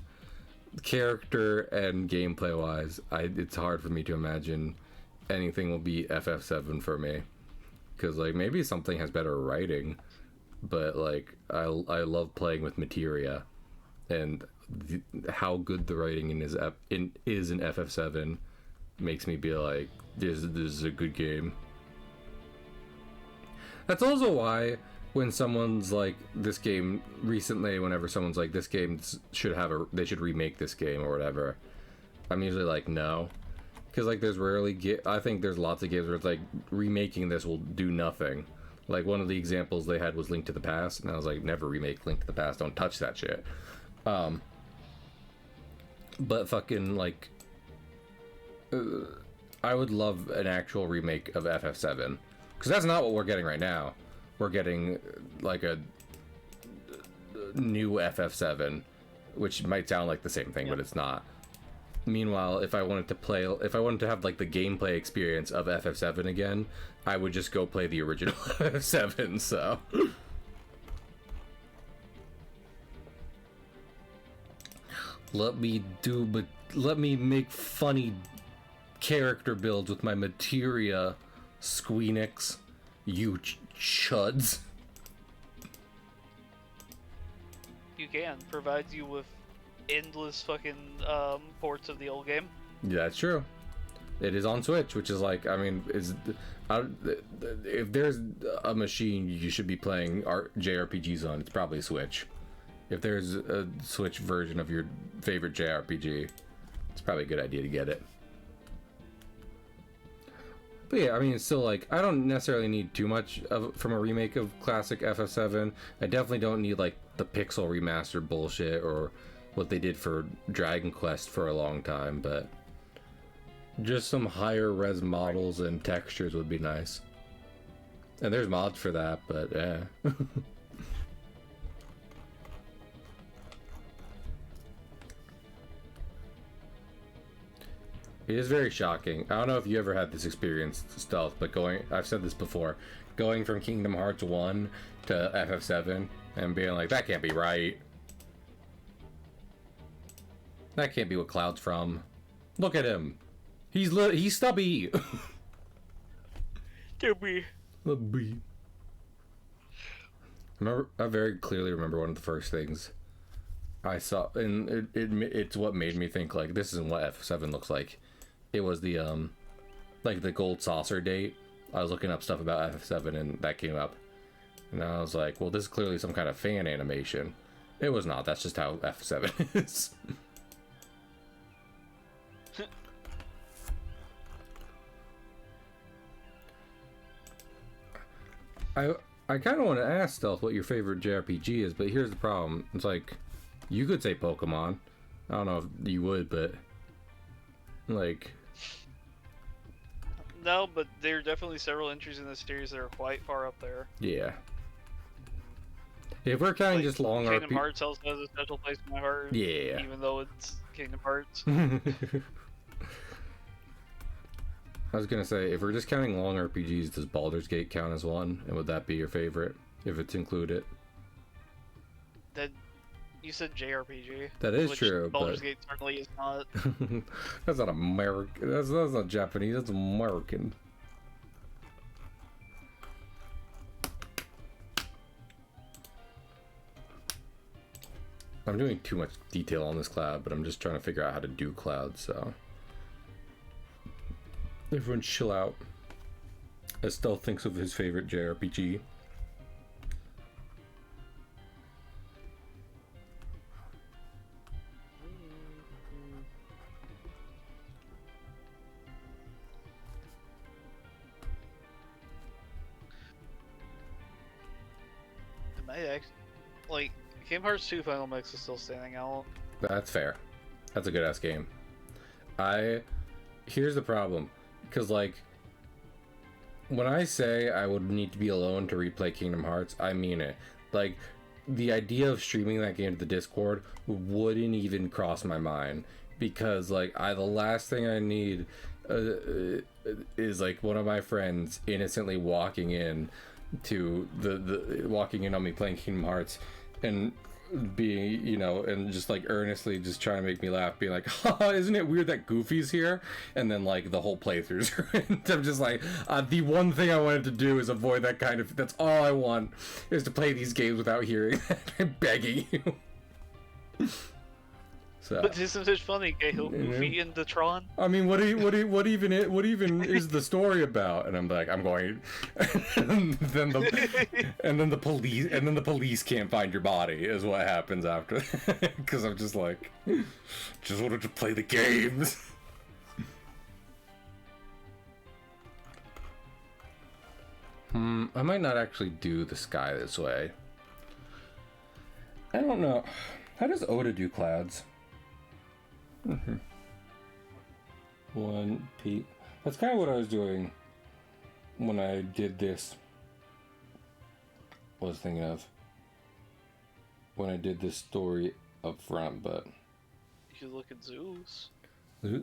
character and gameplay wise, it's hard for me to imagine anything will beat FF7 for me. Because like maybe something has better writing, but like I love playing with materia, and how good the writing is in FF7 makes me be like, this is a good game. That's also why when someone's like, this game recently, whenever someone's like, this game they should remake this game or whatever, I'm usually like, no. Because like there's I think there's lots of games where it's like, remaking this will do nothing. Like one of the examples they had was Link to the Past, and I was like, never remake Link to the Past, don't touch that shit. But fucking like, I would love an actual remake of FF7, because that's not what we're getting right now. We're getting like a new FF7, which might sound like the same thing, but it's not. Meanwhile, if I wanted to have like the gameplay experience of FF7 again, I would just go play the original FF7, so. Let me make funny character builds with my materia, Squeenix, you chuds. You can. Provides you with endless fucking ports of the old game. Yeah, that's true. It is on Switch, which is like, I mean, if there's a machine you should be playing JRPGs on, it's probably Switch. If there's a Switch version of your favorite JRPG, it's probably a good idea to get it. But yeah, I mean, it's still like, I don't necessarily need too much from a remake of classic FF7. I definitely don't need like the pixel remaster bullshit or what they did for Dragon Quest for a long time, but just some higher res models and textures would be nice. And there's mods for that, but yeah. It is very shocking. I don't know if you ever had this experience, Stealth, but I've said this before, going from Kingdom Hearts 1 to FF7 and being like, that can't be right. That can't be what Cloud's from. Look at him. He's stubby. Stubby. Stubby. I very clearly remember one of the first things I saw, and it's what made me think like, this isn't what F7 looks like. It was the like the gold saucer date. I was looking up stuff about FF7 and that came up, and I was like, well, this is clearly some kind of fan animation. It was not. That's just how F7 is. I kind of want to ask Stealth what your favorite JRPG is, but here's the problem. It's like, you could say Pokemon. I don't know if you would, but like, no, but there are definitely several entries in this series that are quite far up there. Yeah. If we're counting Like, just long Kingdom Hearts also has a special place in my heart. Yeah. Even though it's Kingdom Hearts. I was gonna say, if we're just counting long RPGs, does Baldur's Gate count as one? And would that be your favorite if it's included? That you said JRPG. That is which true. Baldur's but... Gate certainly is not. That's not American. That's not Japanese. That's American. I'm doing too much detail on this cloud, but I'm just trying to figure out how to do clouds, so everyone chill out. Estelle thinks of his favorite JRPG. Like, Kingdom Hearts 2 Final Mix is still standing out. That's fair. That's a good ass game. Here's the problem, because like, when I say I would need to be alone to replay Kingdom Hearts, I mean it. Like, the idea of streaming that game to the Discord wouldn't even cross my mind, because like, the last thing I need is like one of my friends innocently walking in to walking in on me playing Kingdom Hearts and being, you know, and just like earnestly just trying to make me laugh, being like, haha, isn't it weird that Goofy's here? And then like the whole playthrough's I'm just like, the one thing I wanted to do is avoid that kind of, that's all I want, is to play these games without hearing that. I'm begging you. So, but isn't it funny, Cahill? Goofy in the Tron? I mean, what even is the story about? And I'm like, I'm going, and then the police can't find your body is what happens after, because I'm just like, just wanted to play the games. I might not actually do the sky this way. I don't know. How does Oda do clouds? One peak. That's kind of what I was doing when I did this. Was thinking of when I did this story up front, but You look at Zeus. I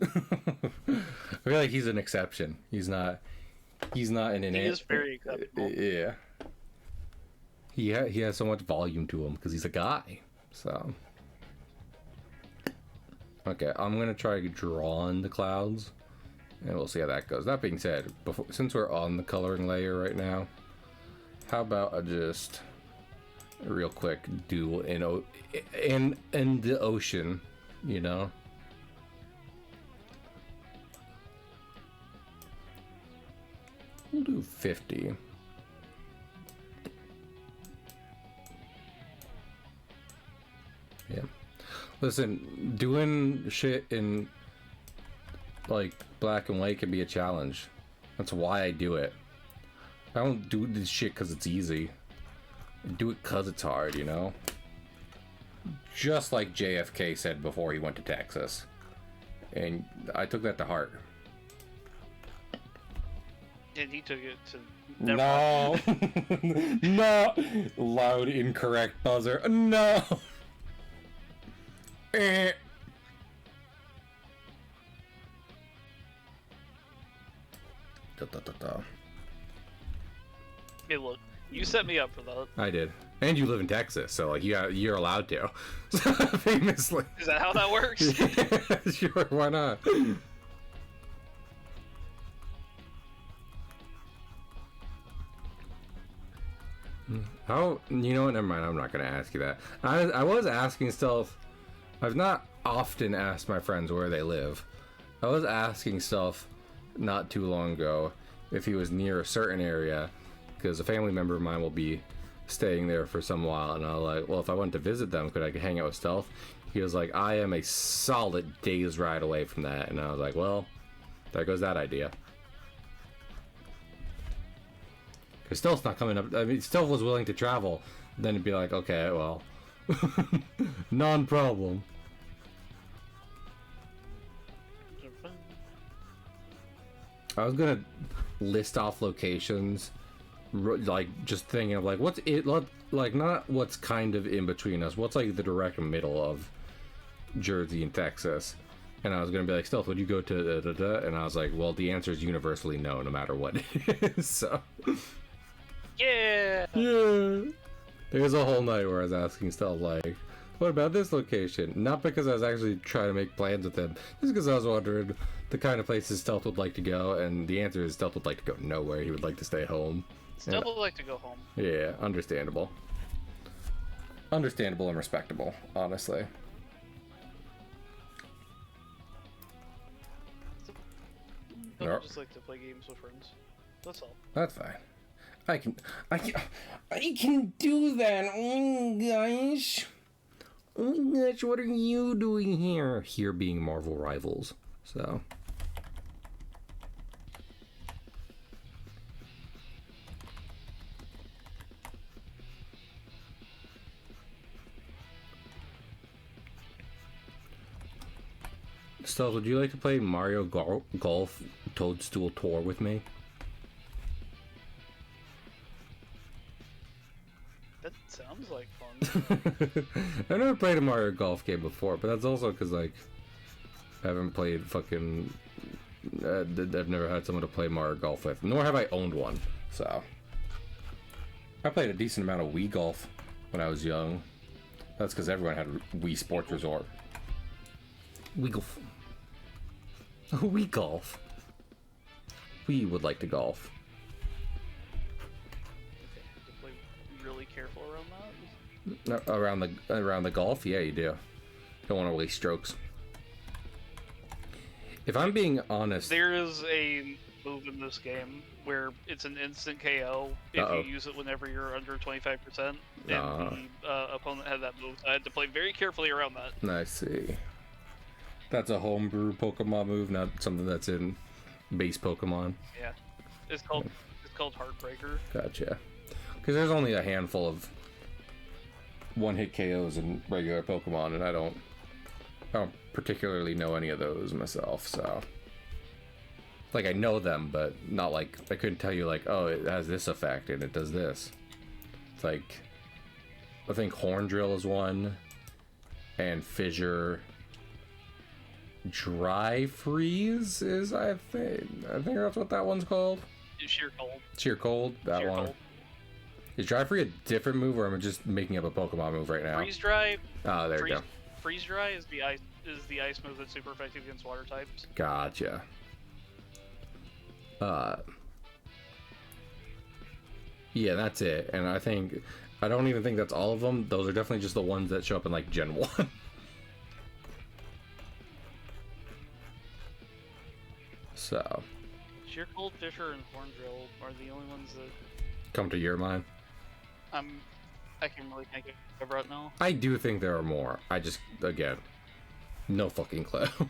feel like he's an exception. He's not an innate. He is very acceptable. Yeah. He has so much volume to him because he's a guy. So. Okay, I'm gonna try to draw on the clouds, and we'll see how that goes. That being said, since we're on the coloring layer right now, how about I just real quick do in the ocean, you know? We'll do 50. Yeah. Listen, doing shit in like black and white can be a challenge. That's why I do it. I don't do this shit because it's easy. I do it because it's hard, you know? Just like JFK said before he went to Texas. And I took that to heart. And he took it to... No! No! Loud, incorrect buzzer. No! Eh. Hey, look, you set me up for that. I did. And you live in Texas, so like you're allowed to. Famously. Is that how that works? Yeah, sure, why not? How, you know what, never mind, I'm not gonna ask you that. I was asking Stealth. I've not often asked my friends where they live. I was asking Stealth not too long ago if he was near a certain area, because a family member of mine will be staying there for some while, and I was like, well, if I went to visit them, could I hang out with Stealth? He was like, I am a solid day's ride away from that, and I was like, well, there goes that idea. Because Stealth's not coming up. I mean, Stealth was willing to travel, then it'd be like, okay, well, non-problem. I was gonna list off locations, like just thinking of like what's it like, not what's kind of in between us, what's like the direct middle of Jersey and Texas. And I was gonna be like, Stealth, would you go to da, da, da? And I was like, well, the answer is universally no, no matter what it is. So yeah. There was a whole night where I was asking Stealth like, what about this location? Not because I was actually trying to make plans with him, just because I was wondering the kind of places Stealth would like to go, and the answer is Stealth would like to go nowhere. He would like to stay home. Stealth would like to go home. Yeah, understandable. Understandable and respectable, honestly. I Nope. just like to play games with friends. That's all. That's fine. I can do that. Oh gosh. Oh gosh, what are you doing here? Here being Marvel Rivals. So. Stealth, would you like to play Mario Golf Toadstool Tour with me? That sounds like fun. I've never played a Mario Golf game before, but that's also because, like, I haven't played fucking... I've never had someone to play Mario Golf with, nor have I owned one, so... I played a decent amount of Wii Golf when I was young. That's because everyone had Wii Sports Resort. Wii Golf. Wii Golf. We would like to golf. Okay, be really careful around that. Around the golf, yeah, you do. Don't want to waste strokes. If I'm being honest, there is a move in this game where it's an instant KO if you use it whenever you're under 25%, and the opponent had that move. So I had to play very carefully around that. I see. That's a homebrew Pokemon move, not something that's in base Pokemon. Yeah, it's called Heartbreaker. Gotcha. Because there's only a handful of one-hit KOs in regular Pokemon, and I don't particularly know any of those myself, so... Like, I know them, but not like... I couldn't tell you, like, oh, it has this effect, and it does this. It's like... I think Horn Drill is one, and Fissure... Dry Freeze is, I think that's what that one's called. Sheer Cold. Sheer Cold, that Sheer one. Cold. Is Dry Freeze a different move, or am I just making up a Pokemon move right now? Freeze Dry. Oh, there you go. Freeze Dry is the ice move that's super effective against water types. Gotcha. Yeah, that's it. And I don't even think that's all of them. Those are definitely just the ones that show up in, like, Gen 1. So. Sheer Cold, Fissure, and Horn Drill are the only ones that come to your mind. I can really think of right now. I do think there are more. I just, again, no fucking clue. You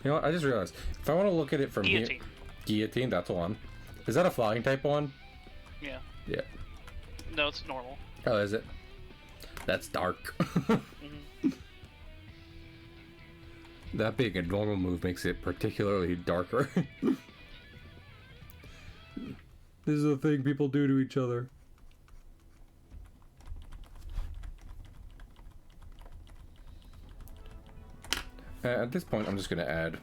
know what? I just realized, if I want to look at it from Guillotine. here... Guillotine, that's one. Is that a flying type one? Yeah. Yeah. No, it's normal. Oh, is it? That's dark. Mm-hmm. That being a normal move makes it particularly darker. This is a thing people do to each other. At this point, I'm just going to add...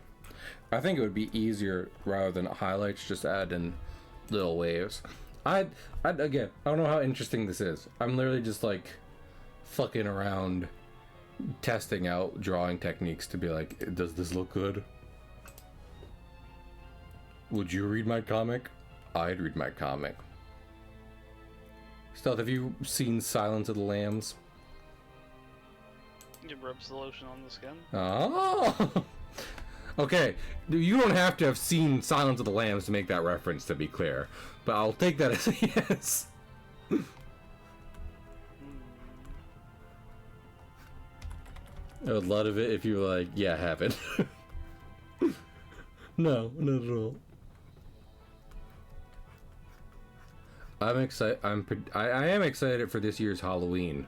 I think it would be easier, rather than highlights, just add in little waves. Again, I don't know how interesting this is. I'm literally just, like, fucking around, testing out drawing techniques to be like, does this look good? Would you read my comic? I'd read my comic. Stealth, have you seen Silence of the Lambs? It rubs the lotion on the skin. Oh! Okay, you don't have to have seen Silence of the Lambs to make that reference, to be clear. But I'll take that as a yes. I would love it if you were like, yeah, I haven't. No, not at all. I'm excited. I am excited for this year's Halloween,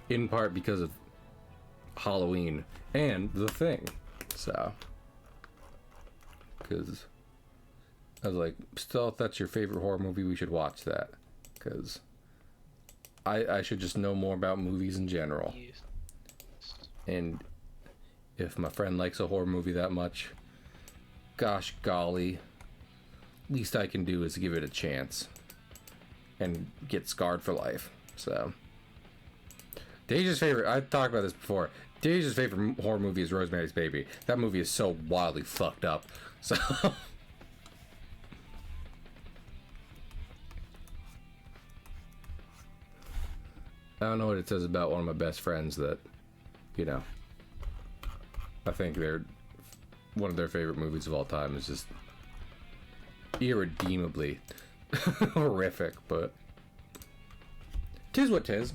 in part because of Halloween and The Thing. So, because I was like, still, if that's your favorite horror movie, we should watch that. Because I should just know more about movies in general. Yes. And if my friend likes a horror movie that much, gosh golly, least I can do is give it a chance and get scarred for life. So, Deja's favorite, I talked about this before, Deja's favorite horror movie is Rosemary's Baby. That movie is so wildly fucked up. So I don't know what it says about one of my best friends that, you know, I think one of their favorite movies of all time is just irredeemably horrific, but 'tis what 'tis.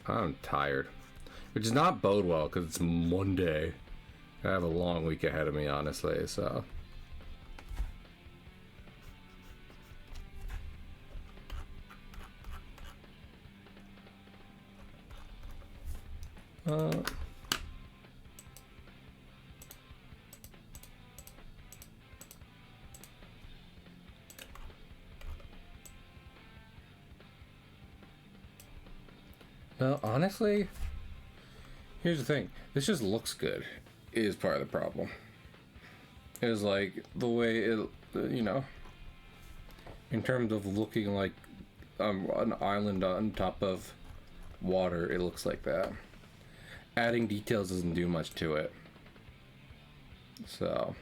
I'm tired. Which does not bode well, because it's Monday. I have a long week ahead of me, honestly, so... Well, honestly, here's the thing. This just looks good, is part of the problem. Is like the way it, you know, in terms of looking like an island on top of water, it looks like that. Adding details doesn't do much to it. So,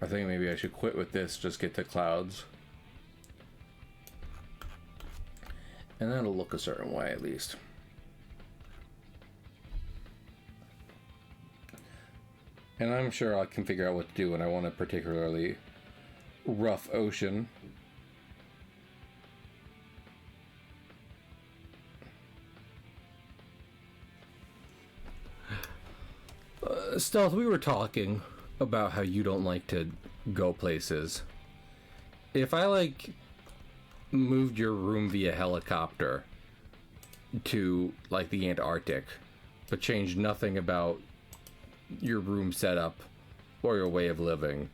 I think maybe I should quit with this, just get to clouds. And then it'll look a certain way, at least. And I'm sure I can figure out what to do when I want a particularly rough ocean. Stealth, we were talking about how you don't like to go places. If I, like, moved your room via helicopter to, like, the Antarctic, but changed nothing about your room setup or your way of living,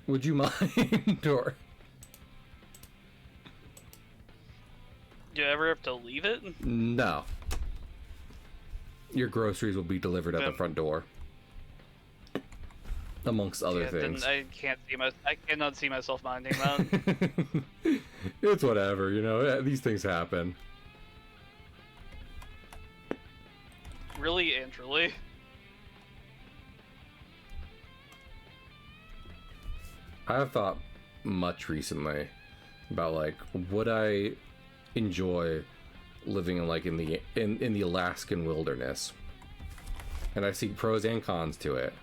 would you mind? Or do you ever have to leave it? No. Your groceries will be delivered at the front door, amongst other things. I cannot see myself minding that. It's whatever, you know. These things happen. Really and truly. I have thought much recently about, like, would I enjoy living in the Alaskan wilderness? And I see pros and cons to it.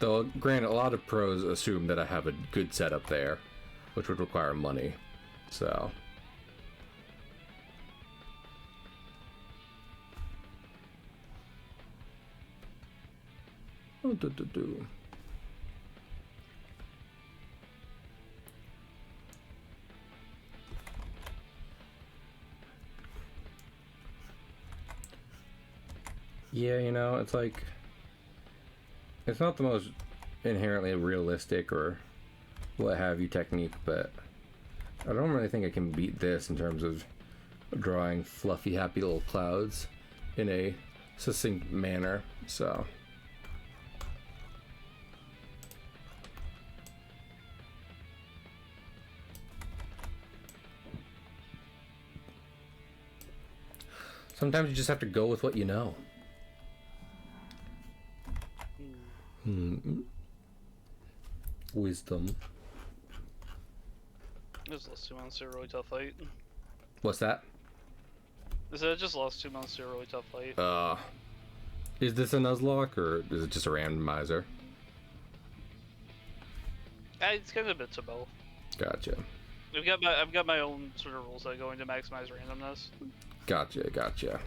Though, granted, a lot of pros assume that I have a good setup there, which would require money. So, yeah, you know, it's like, it's not the most inherently realistic or what have you technique, but I don't really think I can beat this in terms of drawing fluffy, happy little clouds in a succinct manner, so. Sometimes you just have to go with what you know. Wisdom. Just lost 2 months to a really tough fight. What's that? I just lost 2 months to a really tough fight. Is this a Nuzlocke or is it just a randomizer? It's kind of a bit of both. Gotcha. I've got my own sort of rules that go into maximize randomness. Gotcha.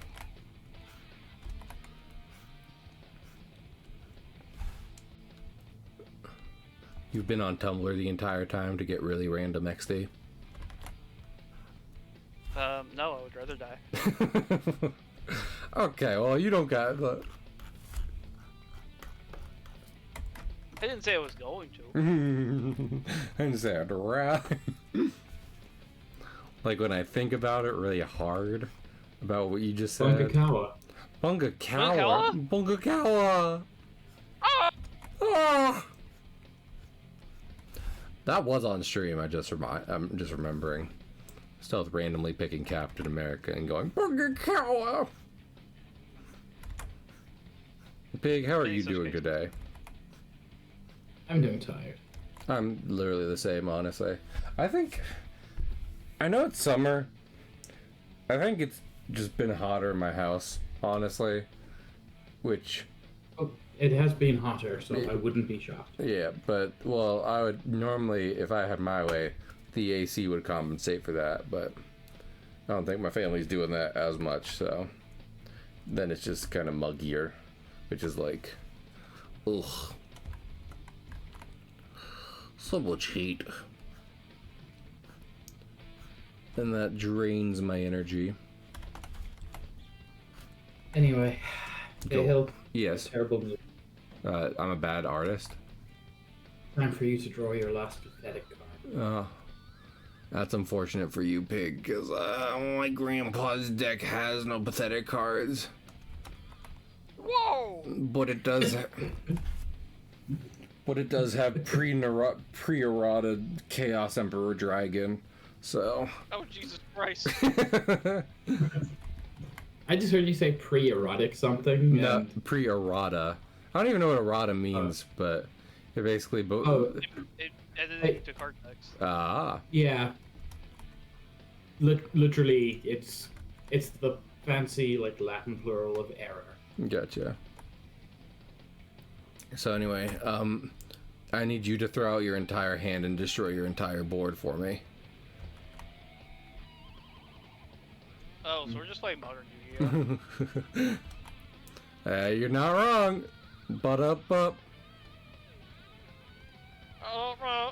You've been on Tumblr the entire time to get really random XD? No, I would rather die. Okay, well, you don't got the... I didn't say I was going to. I didn't say I'd rather. Like, when I think about it really hard, about what you just said... Bungakawa. Bungakawa! Ah! That was on stream, I'm just remembering. Stealth randomly picking Captain America and going, Bungakawa! Pig, how are you doing today? I'm doing tired. I'm literally the same, honestly. I know it's summer. I think it's just been hotter in my house, honestly. Which... Oh, it has been hotter, so I wouldn't be shocked. Yeah, but, well, I would normally, if I had my way, the AC would compensate for that, but I don't think my family's doing that as much, so then it's just kind of muggier, which is like, ugh. So much heat. And that drains my energy. Anyway, Cahill. Yes. Terrible move. I'm a bad artist. Time for you to draw your last pathetic card. That's unfortunate for you, Pig, because my grandpa's deck has no pathetic cards. Whoa! But it does. But it does have pre-errata Chaos Emperor Dragon, so. Oh Jesus Christ! I just heard you say pre-erotic something. No, pre-errata. I don't even know what errata means, but it basically both. Oh, it edited to card text. Ah. Yeah. Literally, it's the fancy like Latin plural of error. Gotcha. So anyway, I need you to throw out your entire hand and destroy your entire board for me. Oh, so we're just playing Modern Yu-Gi-Oh! You're not wrong. But up. Oh, Oh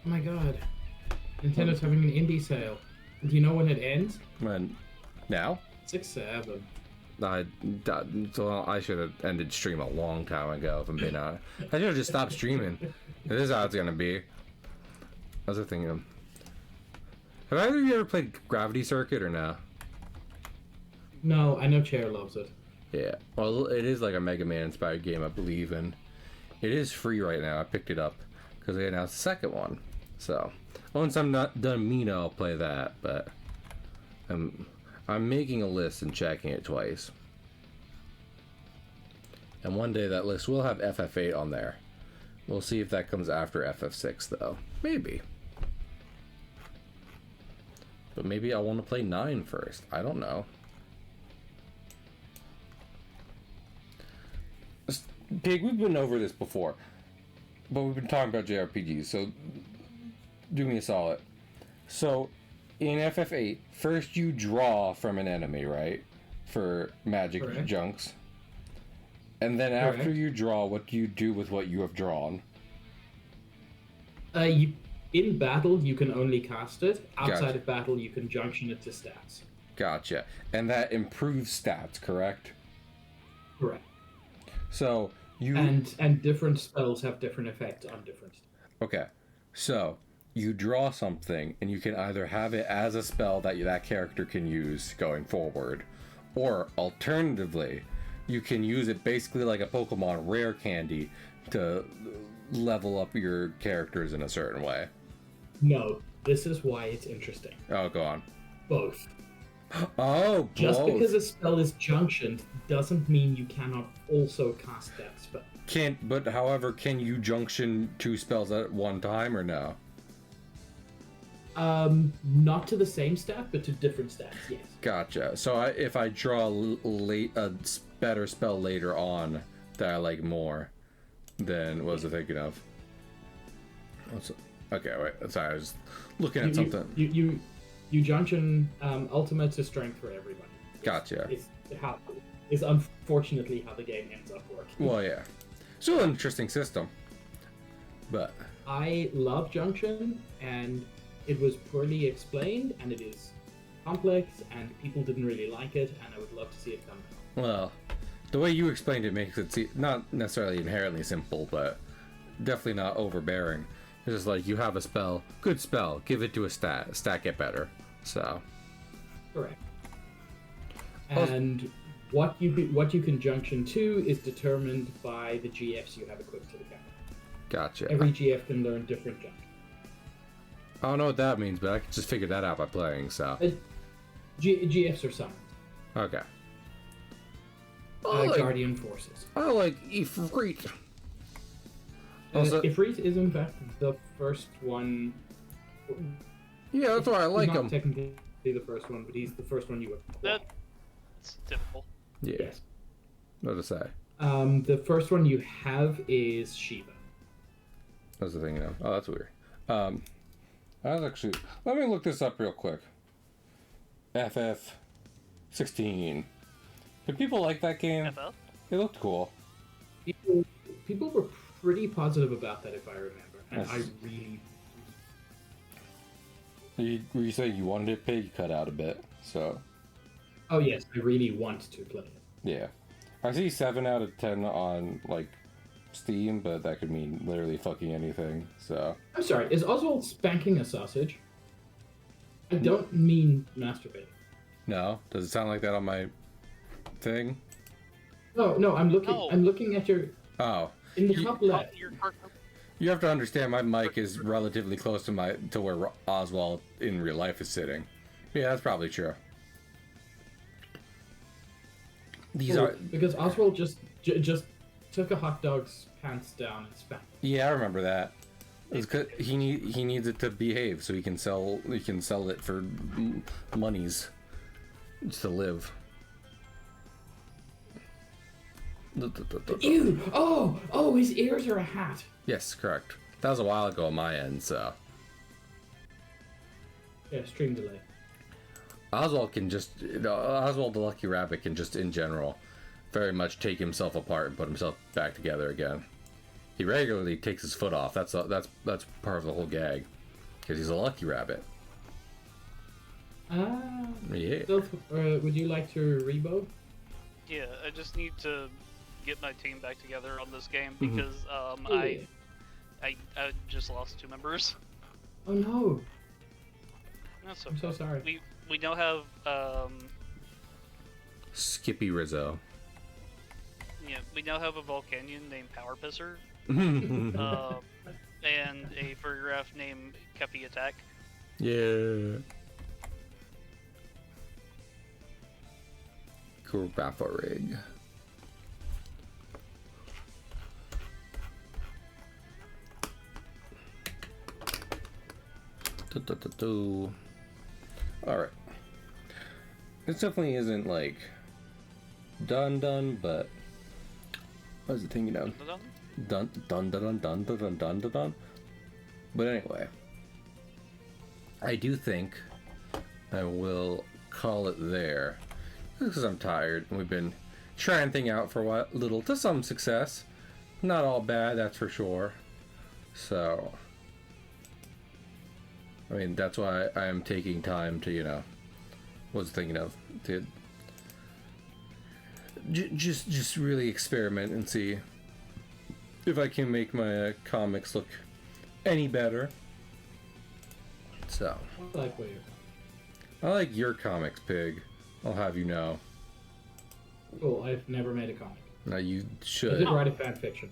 my god. Nintendo's having an indie sale. Do you know when it ends? When? Now? 6/7. So I should have ended stream a long time ago, if I'm being honest. I should have just stopped streaming. This is how it's gonna be. I was thinking, have either of you ever played Gravity Circuit or no? No, I know Chair loves it. Yeah, well, it is like a Mega Man inspired game, I believe, and it is free right now. I picked it up because they announced the second one. So once I'm not done Mina, I'll play that. But I'm making a list and checking it twice. And one day that list will have FF8 on there. We'll see if that comes after FF6 though. Maybe. But maybe I want to play 9 first. I don't know. Pig, we've been over this before. But we've been talking about JRPGs, so do me a solid. So, in FF8, first you draw from an enemy, right? For magic Correct. junks. And then after Correct. you draw, what do you do with what you have drawn? In battle, you can only cast it. Outside Gotcha. of battle, you can junction it to stats. Gotcha. And that improves stats, correct? Correct. So, you... And different spells have different effects on different stats. Okay. So, you draw something, and you can either have it as a spell that that character can use going forward, or alternatively, you can use it basically like a Pokemon rare candy to level up your characters in a certain way. No, this is why it's interesting. Oh, go on. Both. Oh, Just both. because a spell is junctioned doesn't mean you cannot also cast that spell. But however, can you junction 2 spells at one time or no? Not to the same stat, but to different stats, yes. Gotcha. So if I draw a better spell later on that I like more, then what was I thinking of? Okay, wait. Sorry, I was looking at something. You junction ultimate to strength for everybody. Gotcha. Is unfortunately how the game ends up working. Well, yeah. Still an interesting system. But I love junction, and it was poorly explained, and it is complex, and people didn't really like it, and I would love to see it come back. well, the way you explained it makes it not necessarily inherently simple, but definitely not overbearing. It's just like you have a spell, good spell, give it to a stat, stack it better. So Correct. And what you can junction to is determined by the GFs you have equipped to the character. gotcha. Every GF can learn different junction. I don't know what that means, but I can just figure that out by playing. So GFs are summoned. okay. Guardian forces. I like Ifrit. Also, Ifrit is in fact the first one. yeah, that's why I like He's not him. technically the first one, but he's the first one you would. That It's typical. Yeah. Yes. What to say? The first one you have is Shiva. That's the thing, you know. Oh, that's weird. I was actually. Let me look this up real quick. FF16. Did people like that game? FF? It looked cool. People were pretty positive about that, if I remember, and Yes. I really. Were you saying you wanted it, Pig? You cut out a bit, so. Oh yes, I really want to play it. Yeah. I see 7 out of 10 on, like, Steam, but that could mean literally fucking anything, so. I'm sorry, is Oswald spanking a sausage? I don't mean masturbating. No? Does it sound like that on my thing? No, I'm looking. No. I'm looking at your Oh. in the top left. You have to understand my mic is relatively close to where Oswald in real life is sitting. Yeah, that's probably true. These are Because Oswald just took a hot dog's pants down and spat. yeah, I remember that. It's 'cause he needs it to behave so he can sell it for monies just to live. Ew! Oh, his ears are a hat. Yes, correct. That was a while ago on my end, so Yeah, stream delay. Oswald the Lucky Rabbit can just in general very much take himself apart and put himself back together again. He regularly takes his foot off. That's part of the whole gag, because he's a lucky rabbit. Yeah. So, would you like to rebo? Yeah, I just need to get my team back together on this game Mhm. because I just lost 2 members. Oh no! That's I'm so sorry. We now have Skippy Rizzo. we now have a Volcanion named Power Pisser, and a Furgraph named Kepi Attack. Yeah. Cool Baffa rig. Alright. This definitely isn't like done, but what was the thing, you know? Dun. But anyway, I do think I will call it there because I'm tired and we've been trying things out for a while, little to some success. Not all bad, that's for sure. So, I mean, that's why I am taking time to, you know, was thinking of to just really experiment and see if I can make my comics look any better. So, I like where you're I like your comics, Pig. I'll have you know. Cool, I've never made a comic. Now you I should. did write a fan fiction.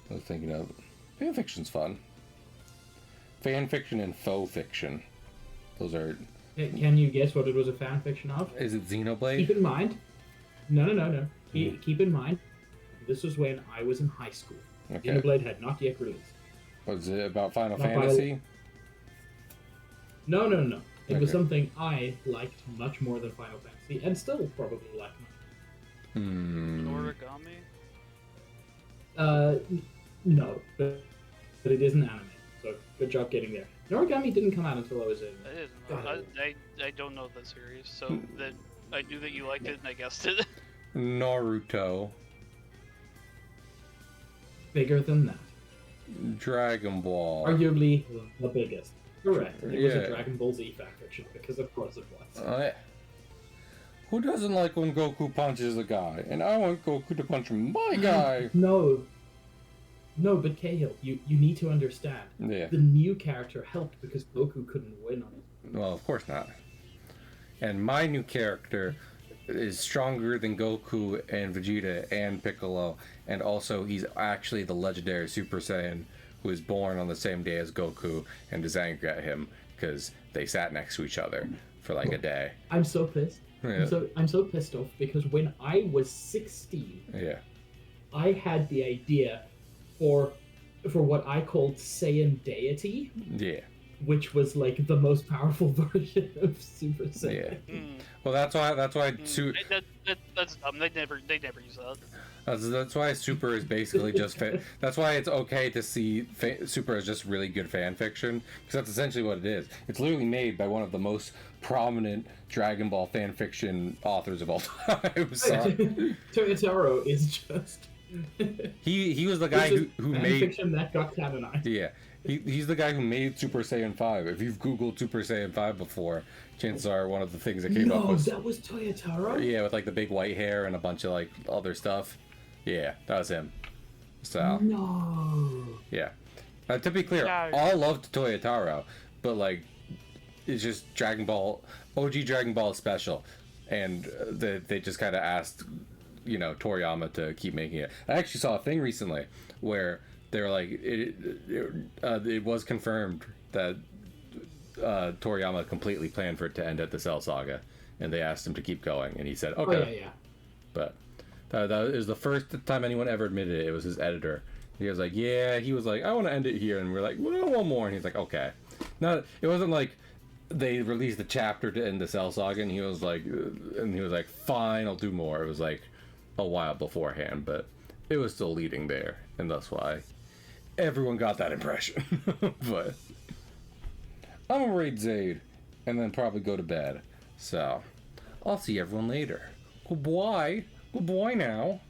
I was thinking of fan fiction's fun. Fan fiction and faux fiction. Those are. Can you guess what it was a fan fiction of? Is it Xenoblade? Keep in mind. No. Keep in mind, this was when I was in high school. Okay. Xenoblade had not yet released. Was it about Final Not Fantasy? No. It was Okay. something I liked much more than Final Fantasy, and still probably like much. Origami? No, but it is an anime, so good job getting there. Noragami didn't come out until I was in. I didn't God. know. I don't know the series, so that I knew that you liked it and I guessed it. Naruto. Bigger than that. Dragon Ball. Arguably the biggest. Correct. It was Yeah. a Dragon Ball Z fan fiction, because of course it was. Yeah. Who doesn't like when Goku punches a guy? And I want Goku to punch my guy. No, but Cahill, you need to understand. Yeah. The new character helped because Goku couldn't win on it. Well, of course not. And my new character is stronger than Goku and Vegeta and Piccolo, and also he's actually the legendary Super Saiyan who was born on the same day as Goku and is angry at him because they sat next to each other for like a day. I'm so pissed. Yeah. I'm so pissed off because when I was 16, Yeah. I had the idea for what I called Saiyan deity, Yeah. which was like the most powerful version of Super Saiyan. Yeah. Well, that's why That's dumb. They never use that. That's why Super is basically just that's why it's okay to see Super as just really good fan fiction, because that's essentially what it is. It's literally made by one of the most prominent Dragon Ball fan fiction authors of all time. So. Toyotaro is just he was the guy who made fiction that got canonized. Yeah. He's the guy who made Super Saiyan 5. If you've Googled Super Saiyan 5 before, chances are one of the things that came up was... that was Toyotaro? Yeah, with like the big white hair and a bunch of like other stuff. Yeah, that was him. So... No. Yeah. To be clear, all loved Toyotaro, but like, it's just Dragon Ball... OG Dragon Ball special. And they just kind of asked, Toriyama to keep making it. I actually saw a thing recently where... They were like, it was confirmed that Toriyama completely planned for it to end at the Cell Saga, and they asked him to keep going, and he said, okay. Oh, yeah. But that was the first time anyone ever admitted it. It was his editor. He was like, I want to end it here, and we're like, well, one more, and he's like, okay. It wasn't like they released a chapter to end the Cell Saga, and he was like, fine, I'll do more. It was like a while beforehand, but it was still leading there, and that's why everyone got that impression. But I'm gonna raid Zaid and then probably go to bed. So I'll see everyone later. Goodbye. Goodbye now.